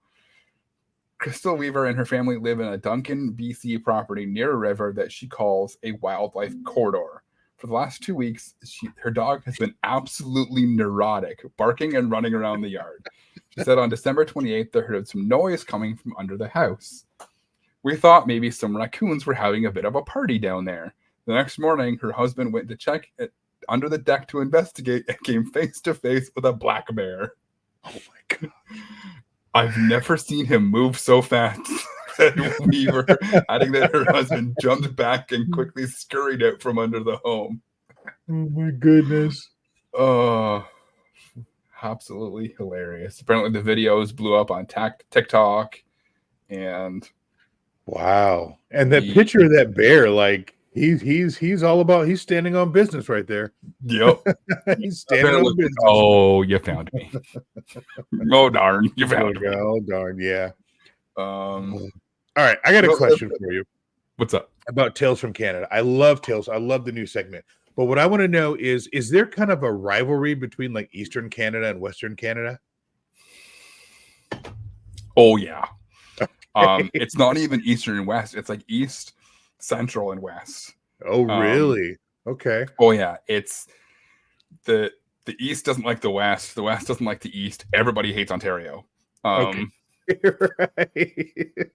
Crystal Weaver and her family live in a Duncan, BC property near a river that she calls a wildlife corridor. For the last 2 weeks, her dog has been absolutely neurotic, barking and running around the yard. She said on December 28th, they heard some noise coming from under the house. We thought maybe some raccoons were having a bit of a party down there. The next morning, her husband went to check under the deck to investigate and came face to face with a black bear. Oh my God. I've never seen him move so fast, said Weaver, adding that her husband jumped back and quickly scurried out from under the home. Oh my goodness. Absolutely hilarious. Apparently, the videos blew up on TikTok, and wow. And that picture of that bear, like he's all about. He's standing on business right there. Yep. He's standing on business. Oh, you found me. Oh darn, you found me. Oh darn, yeah. Um. All right, I got a question for you. What's up? About Tales from Canada. I love Tales. I love the new segment. But what I want to know is there kind of a rivalry between like Eastern Canada and Western Canada? Oh yeah. It's not even Eastern and West. It's like East, Central, and West. Oh really? Okay. Oh yeah. It's the East doesn't like the West. The West doesn't like the East. Everybody hates Ontario. Okay. Right.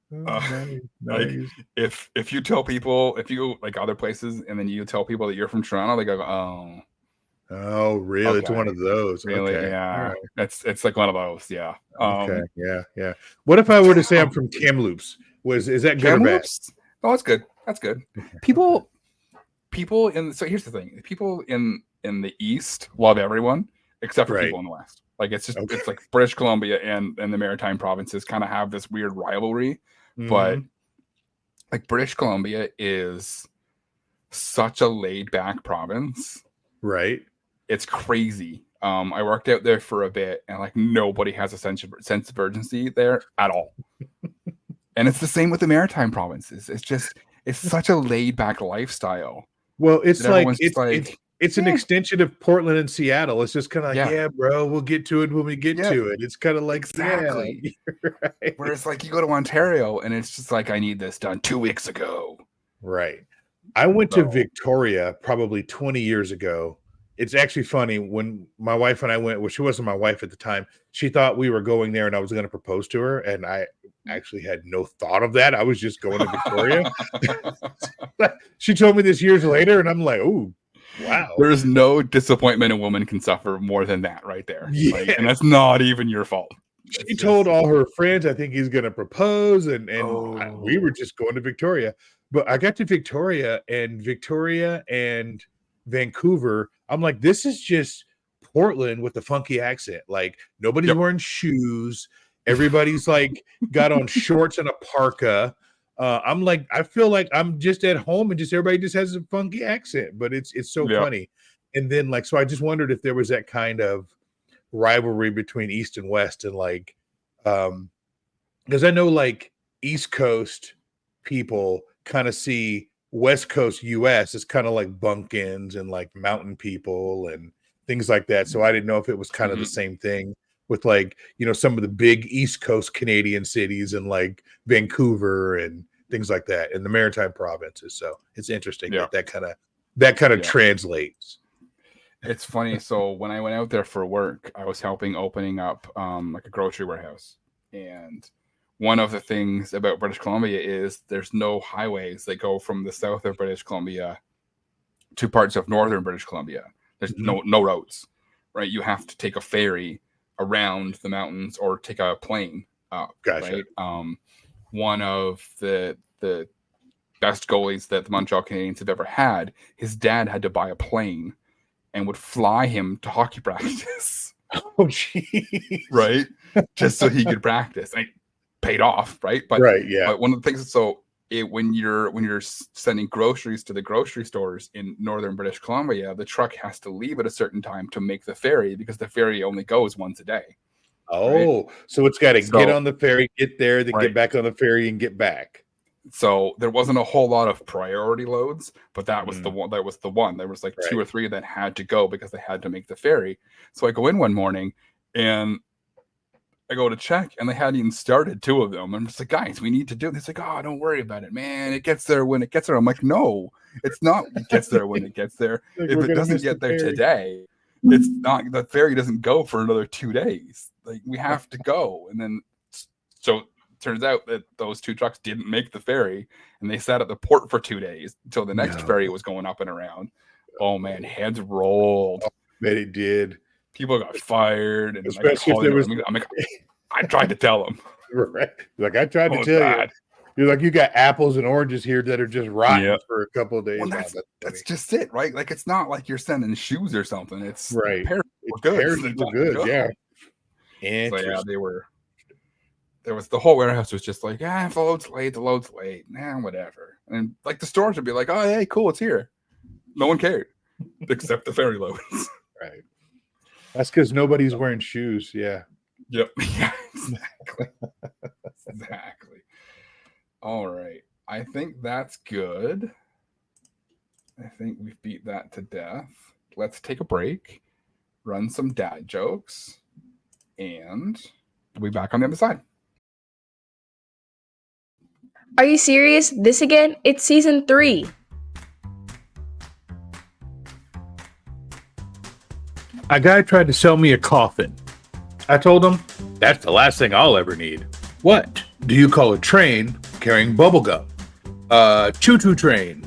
Nice. Nice. Like if you tell people, if you go like other places and then you tell people that you're from Toronto, they go, oh really? okay. It's one of those. Really? Okay. Yeah. Right. It's like one of those. Yeah. Okay. Yeah. What if I were to say I'm from Kamloops? Is that good or bad? Oh, that's good. That's good. People so here's the thing. People in the East love everyone except for people in the West. Like it's just it's like British Columbia and the Maritime provinces kind of have this weird rivalry. But like British Columbia is such a laid back province. Right. It's crazy. I worked out there for a bit and like nobody has a sense of urgency there at all. And it's the same with the Maritime provinces. It's such a laid back lifestyle. Well, it's like it's an extension of Portland and Seattle. It's just kind of like, yeah, bro, we'll get to it when we get to it. It's kind of like exactly. Yeah, right. Whereas like you go to Ontario and it's just like I need this done 2 weeks ago. Right. I went to Victoria probably 20 years ago. It's actually funny when my wife and I went, well, she wasn't my wife at the time. She thought we were going there and I was going to propose to her. And I actually had no thought of that. I was just going to Victoria. She told me this years later and I'm like, oh, wow. There's no disappointment a woman can suffer more than that right there. Yeah. Like, and that's not even your fault. She told all her friends, I think he's going to propose. And we were just going to Victoria. But I got to Victoria and Vancouver. I'm like, this is just Portland with the funky accent. Like nobody's wearing shoes. Everybody's like got on shorts and a parka. I'm like, I feel like I'm just at home and just everybody just has a funky accent, but it's so funny. And then like, so I just wondered if there was that kind of rivalry between East and West and like, because I know like East Coast people kind of see West Coast US as kind of like bumpkins and like mountain people and things like that. So I didn't know if it was kind of the same thing with like, you know, some of the big East Coast Canadian cities and like Vancouver and things like that in the Maritime provinces. So it's interesting that kind of translates. It's funny. So when I went out there for work, I was helping opening up like a grocery warehouse. And one of the things about British Columbia is there's no highways that go from the south of British Columbia to parts of northern British Columbia. There's no roads, right? You have to take a ferry around the mountains or take a plane up. Gotcha. Right? One of the best goalies that the Montreal Canadiens have ever had, his dad had to buy a plane and would fly him to hockey practice. Oh, geez. Right? Just so he could practice. And it paid off, right? But, but one of the things, so when you're sending groceries to the grocery stores in northern British Columbia, the truck has to leave at a certain time to make the ferry because the ferry only goes once a day. Oh, right? So it's got to get on the ferry, get there, then get back on the ferry and get back. So there wasn't a whole lot of priority loads, but that was the one. That was the one. There was like 2 or 3 that had to go because they had to make the ferry. So I go in one morning and I go to check, and they hadn't even started 2 of them. I'm just like, guys, we need to do this. Like, oh, don't worry about it, man. It gets there when it gets there. I'm like, no, it's not. It gets there when it gets there. Like, if it doesn't get there today, it's not. The ferry doesn't go for another 2 days. Like, we have to go. And then, so it turns out that those 2 trucks didn't make the ferry, and they sat at the port for 2 days until the next ferry was going up and around. Oh man, heads rolled. Oh, bet it did. People got fired, and especially if there was. I'm like, I tried to tell them. Right. Like I tried to tell you. You're like, you got apples and oranges here that are just rotten for a couple of days. Well, that's just it, right? Like it's not like you're sending shoes or something. It's right. perishable goods. Heritage of goods, yeah. So yeah, Interesting. there was the whole warehouse was just like, if the load's late, whatever. And like the stores would be like, oh, hey, cool, it's here. No one cared except the ferry loads. Right. That's because nobody's wearing shoes. Yeah. Yep. Yeah, exactly. Exactly. All right. I think that's good. I think we've beat that to death. Let's take a break, run some dad jokes, and we'll be back on the other side. Are you serious? This again? It's season 3. A guy tried to sell me a coffin. I told him, that's the last thing I'll ever need. What do you call a train carrying bubblegum? A choo-choo train.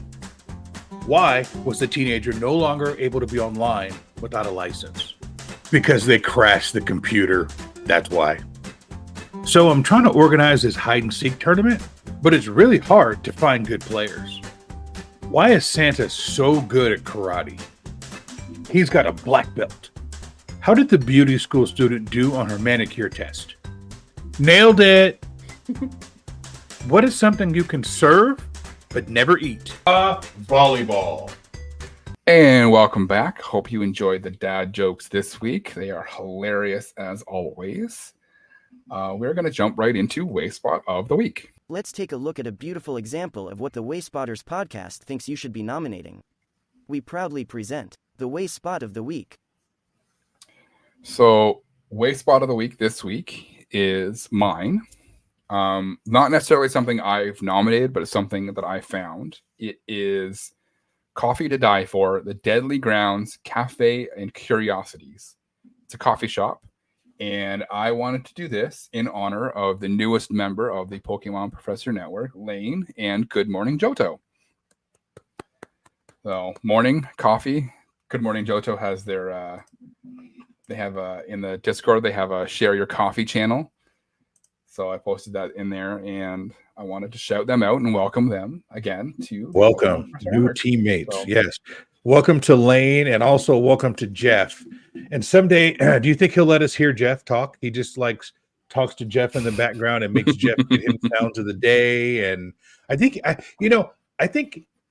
Why was the teenager no longer able to be online without a license? Because they crashed the computer. That's why. So I'm trying to organize this hide-and-seek tournament, but it's really hard to find good players. Why is Santa so good at karate? He's got a black belt. How did the beauty school student do on her manicure test? Nailed it. What is something you can serve but never eat? Volleyball. And welcome back. Hope you enjoyed the dad jokes this week. They are hilarious as always. We're going to jump right into Wayspot of the Week. Let's take a look at a beautiful example of what the Wayspotters podcast thinks you should be nominating. We proudly present the Wayspot of the Week. So, Wayspot of the Week this week is mine. Not necessarily something I've nominated, but it's something that I found. It is Coffee to Die For, the Deadly Grounds Cafe and Curiosities. It's a coffee shop, and I wanted to do this in honor of the newest member of the Pokémon Professor Network, Lane, and Good Morning Johto. So, morning coffee. Good Morning Johto has their they have in the Discord, they have a share your coffee channel. So I posted that in there, and I wanted to shout them out and welcome them again to welcome new teammates. So, yes, welcome to Lane, and also welcome to Jeff. And someday, do you think he'll let us hear Jeff talk? He just talks to Jeff in the background and makes Jeff get him sounds of the day. And I think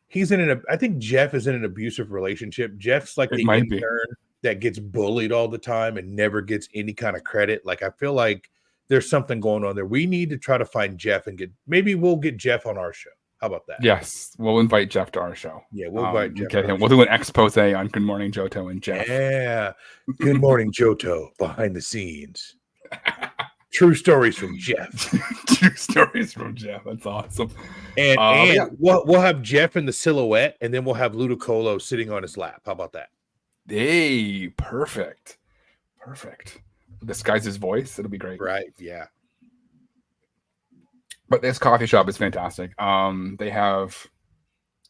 he's I think Jeff is in an abusive relationship. Jeff's like the intern that gets bullied all the time and never gets any kind of credit. Like, I feel like there's something going on there. We need to try to find Jeff and maybe we'll get Jeff on our show. How about that? Yes, we'll invite Jeff to our show. Yeah, we'll invite Jeff. Get him. We'll do an expose on Good Morning Johto and Jeff. Yeah, Good Morning Johto behind the scenes. True stories from Jeff. True stories from Jeff. That's awesome. And we'll have Jeff in the silhouette, and then we'll have Ludicolo sitting on his lap. How about that? Hey, perfect. Disguise his voice. It'll be great. Right. Yeah. But this coffee shop is fantastic. They have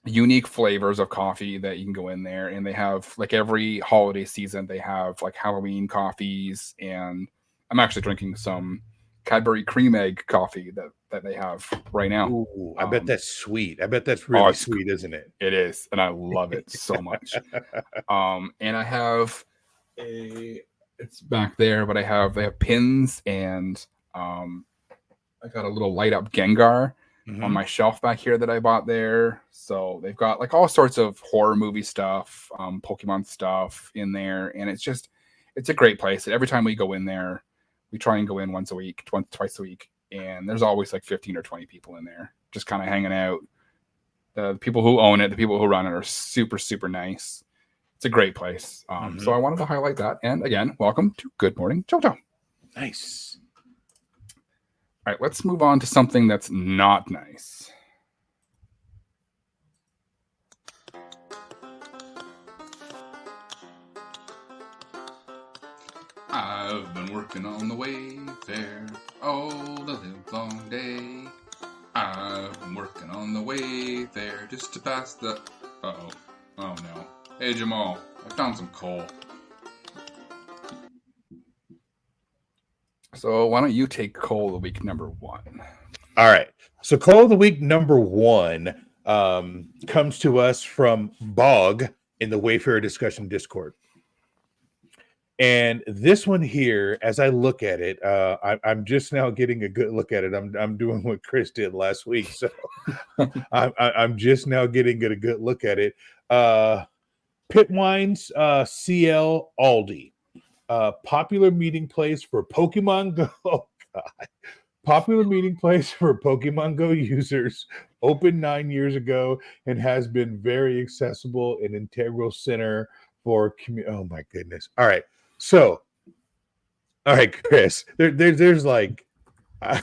unique flavors of coffee that you can go in there, and they have like every holiday season, they have like Halloween coffees, and I'm actually drinking some Cadbury cream egg coffee that they have right now. Ooh, I bet that's sweet. I bet that's really sweet, isn't it? It is, and I love it so much. And I have it's back there, but they have pins, and I got a little light up Gengar on my shelf back here that I bought there. So they've got like all sorts of horror movie stuff, Pokemon stuff in there, and it's a great place. And every time we go in there, we try and go in twice a week, and there's always like 15 or 20 people in there just kind of hanging out. The people who own it, the people who run it are super, super nice. It's a great place. So I wanted to highlight that. And again, welcome to Good Morning Johto. Nice. All right, let's move on to something that's not nice. I've been working on the Wayfarer all the live long day. I've been working on the Wayfarer just to pass the... Uh-oh. Oh, no. Hey, Jamal, I found some coal. So why don't you take coal of the week number 1? All right. So coal of the week number 1 comes to us from Bog in the Wayfarer discussion Discord. And this one here, as I look at it, I'm just now getting a good look at it. I'm doing what Chris did last week, so I'm just now getting a good look at it. Pit Wines, CL Aldi, popular meeting place for Pokemon Go. Oh, God. Popular meeting place for Pokemon Go users, opened 9 years ago and has been very accessible and integral center for oh my goodness. All right. So, all right, Chris, there's like, I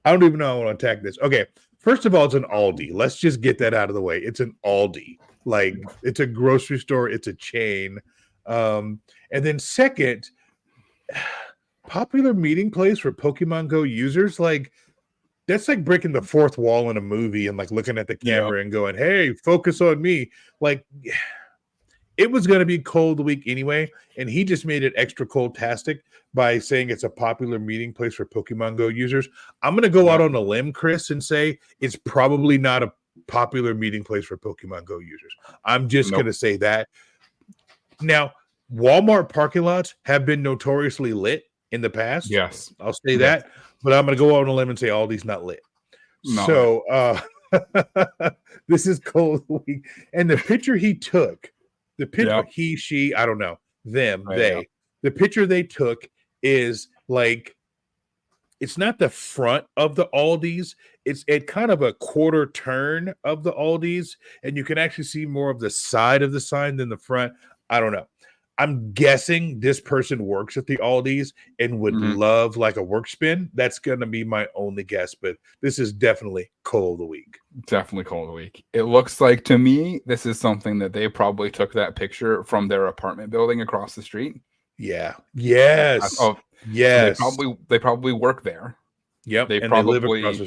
don't even know how I want to attack this. Okay. First of all, it's an Aldi. Let's just get that out of the way. It's an Aldi. Like, it's a grocery store. It's a chain. And then second, popular meeting place for Pokemon Go users, like that's like breaking the fourth wall in a movie and like looking at the camera and going, "Hey, focus on me." Like, it was going to be cold week anyway, and he just made it extra cold-tastic by saying it's a popular meeting place for Pokemon Go users. I'm going to go out on a limb, Chris, and say it's probably not a popular meeting place for Pokemon Go users. I'm just going to say that. Now, Walmart parking lots have been notoriously lit in the past. Yes. I'll say that, but I'm going to go out on a limb and say Aldi's not lit. This is cold week. And the picture he took, the picture he, she, I don't know, them, they, the picture they took is like, it's not the front of the Aldi's. It's at kind of a quarter turn of the Aldi's, and you can actually see more of the side of the sign than the front. I don't know. I'm guessing this person works at the Aldi's and would love like a work spin. That's going to be my only guess, but this is definitely cold of the week. Definitely cold of the week. It looks like to me, this is something that they probably took that picture from their apartment building across the street. Yeah. Yes. Yes. So they probably work there. Yep. They probably live across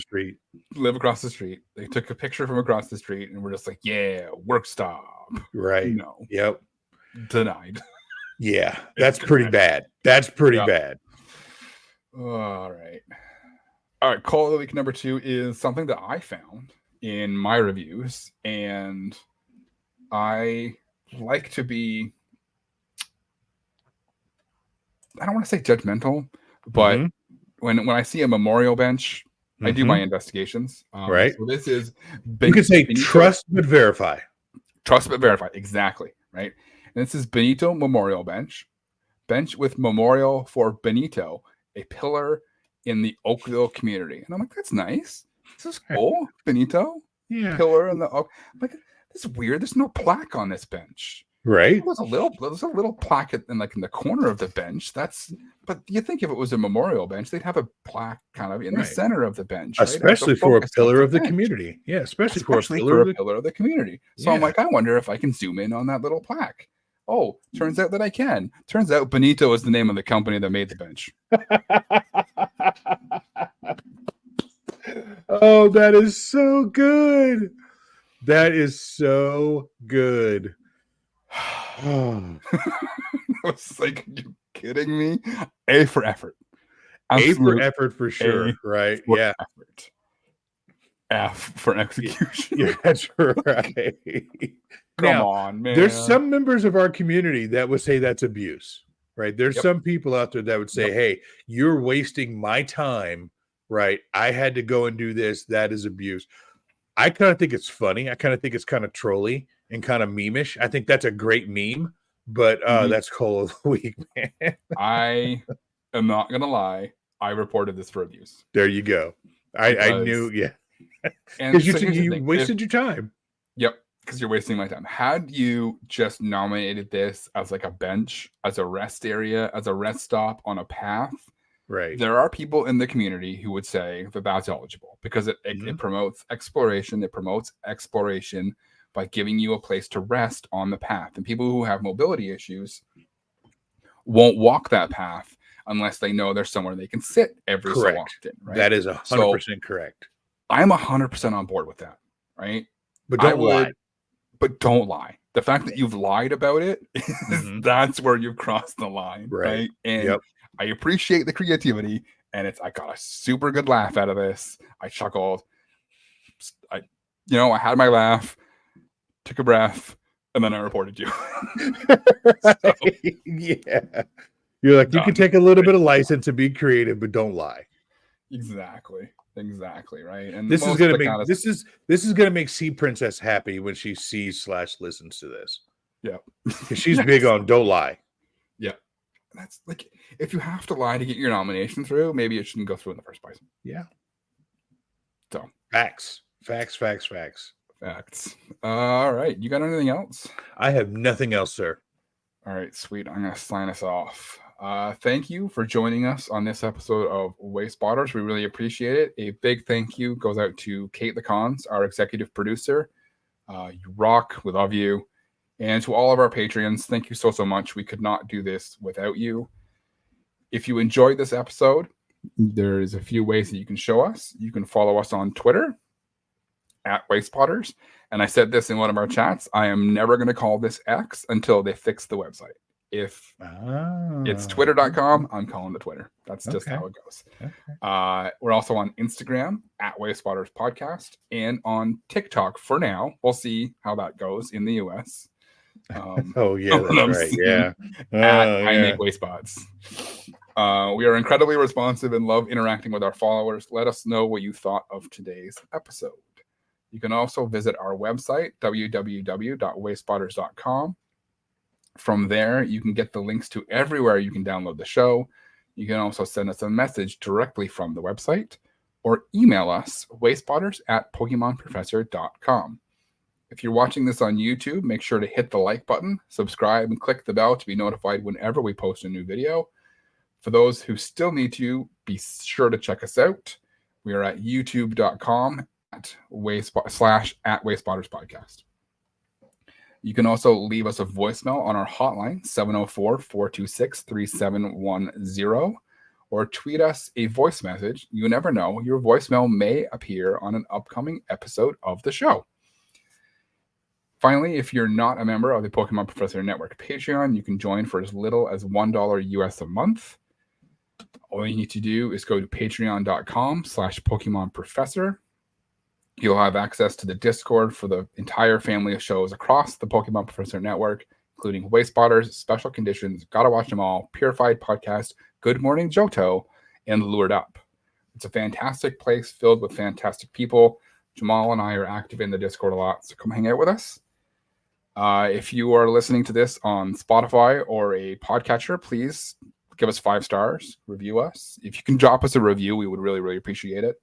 the street. They took a picture from across the street and we're just like, yeah, work stop. Right. No. Yep. Denied. Yeah. That's pretty bad. That's pretty bad. All right. Call of the week number 2 is something that I found in my reviews, and I like to be, I don't want to say judgmental, but when I see a memorial bench, I do my investigations. Right. So this is you can say trust but verify. Trust but verify. Exactly. Right. And this is Benito Memorial Bench with memorial for Benito, a pillar in the Oakville community. And I'm like, that's nice. This is cool. Benito, pillar in the Oak. I'm like, this is weird. There's no plaque on this bench. Right. There's a little plaque in the corner of the bench. But you think if it was a memorial bench, they'd have a plaque kind of in the center of the bench, especially for a pillar of the community. Yeah, especially for a pillar of the community. So I'm like, I wonder if I can zoom in on that little plaque. Oh, turns out that I can. Turns out Benito is the name of the company that made the bench. Oh, that is so good. That is so good. I was like, are you kidding me? A for effort. Absolute A for effort for sure. Right. Yeah. Effort. F for execution. Yeah, that's right. Come on, man. There's some members of our community that would say that's abuse, right? There's some people out there that would say, hey, you're wasting my time, right? I had to go and do this. That is abuse. I kind of think it's funny. I kind of think it's kind of trolly and kind of meme-ish. I think that's a great meme, but that's cold of the week, man. I am not going to lie. I reported this for abuse. There you go. I knew, because you wasted your time. Yep, because you're wasting my time. Had you just nominated this as like a bench, as a rest area, as a rest stop on a path, right? There are people in the community who would say that that's eligible because it promotes exploration. It promotes exploration by giving you a place to rest on the path. And people who have mobility issues won't walk that path unless they know there's somewhere they can sit every so often. Right? That is 100% correct. I'm 100% on board with that, right? But don't lie. But don't lie. The fact that you've lied about it, that's where you've crossed the line, right? And I appreciate the creativity, and I got a super good laugh out of this. I chuckled. I had my laugh, took a breath, and then I reported you. Yeah. You're like, you can take a little bit of license and be creative, but don't lie. Exactly, right. And This is gonna make Sea Princess happy when she sees / listens to this. Yeah, because she's big on don't lie. Yeah, that's like, if you have to lie to get your nomination through, maybe it shouldn't go through in the first place. Yeah. So facts. All right, you got anything else? I have nothing else, sir. All right, sweet. I'm gonna sign us off. Thank you for joining us on this episode of Wayspotters. We really appreciate it. A big thank you goes out to KatettheKonz, our executive producer. You rock. We love you. And to all of our Patreons, thank you so much. We could not do this without you. If you enjoyed this episode, there's a few ways that you can show us. You can follow us on Twitter at Wayspotters. And I said this in one of our chats. I am never going to call this X until they fix the website. If it's twitter.com, I'm calling it Twitter. That's just how it goes. Okay. We're also on Instagram at Wayspotters Podcast and on TikTok for now. We'll see how that goes in the US. Oh, yeah, that's right. Yeah. I make Wayspots. We are incredibly responsive and love interacting with our followers. Let us know what you thought of today's episode. You can also visit our website, www.wayspotters.com. From there, you can get the links to everywhere you can download the show. You can also send us a message directly from the website or email us, wayspotters@pokemonprofessor.com. If you're watching this on YouTube, make sure to hit the like button, subscribe, and click the bell to be notified whenever we post a new video. For those who still need to, be sure to check us out. We are at youtube.com at Wayspotters Podcast. You can also leave us a voicemail on our hotline, 704-426-3710, or tweet us a voice message. You never know, your voicemail may appear on an upcoming episode of the show. Finally, if you're not a member of the Pokemon Professor Network Patreon, you can join for as little as $1 US a month. All you need to do is go to patreon.com/Pokemon Professor. You'll have access to the Discord for the entire family of shows across the Pokemon Professor Network, including Wayspotters, Special Conditions, Gotta Watch Them All, Purified Podcast, Good Morning Johto, and Lured Up. It's a fantastic place filled with fantastic people. Jamal and I are active in the Discord a lot, so come hang out with us. If you are listening to this on Spotify or a podcatcher, please give us 5 stars, review us. If you can drop us a review, we would really, really appreciate it.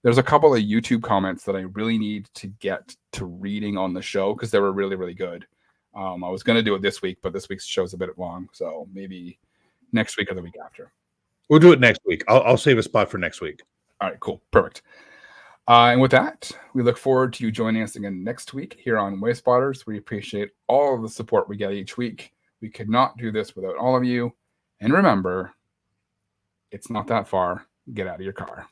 There's a couple of YouTube comments that I really need to get to reading on the show because they were really, really good. I was going to do it this week, but this week's show's a bit long, so maybe next week or the week after. We'll do it next week. I'll save a spot for next week. All right, cool. Perfect. And with that, we look forward to you joining us again next week here on Wayspotters. We appreciate all of the support we get each week. We could not do this without all of you. And remember, it's not that far. Get out of your car.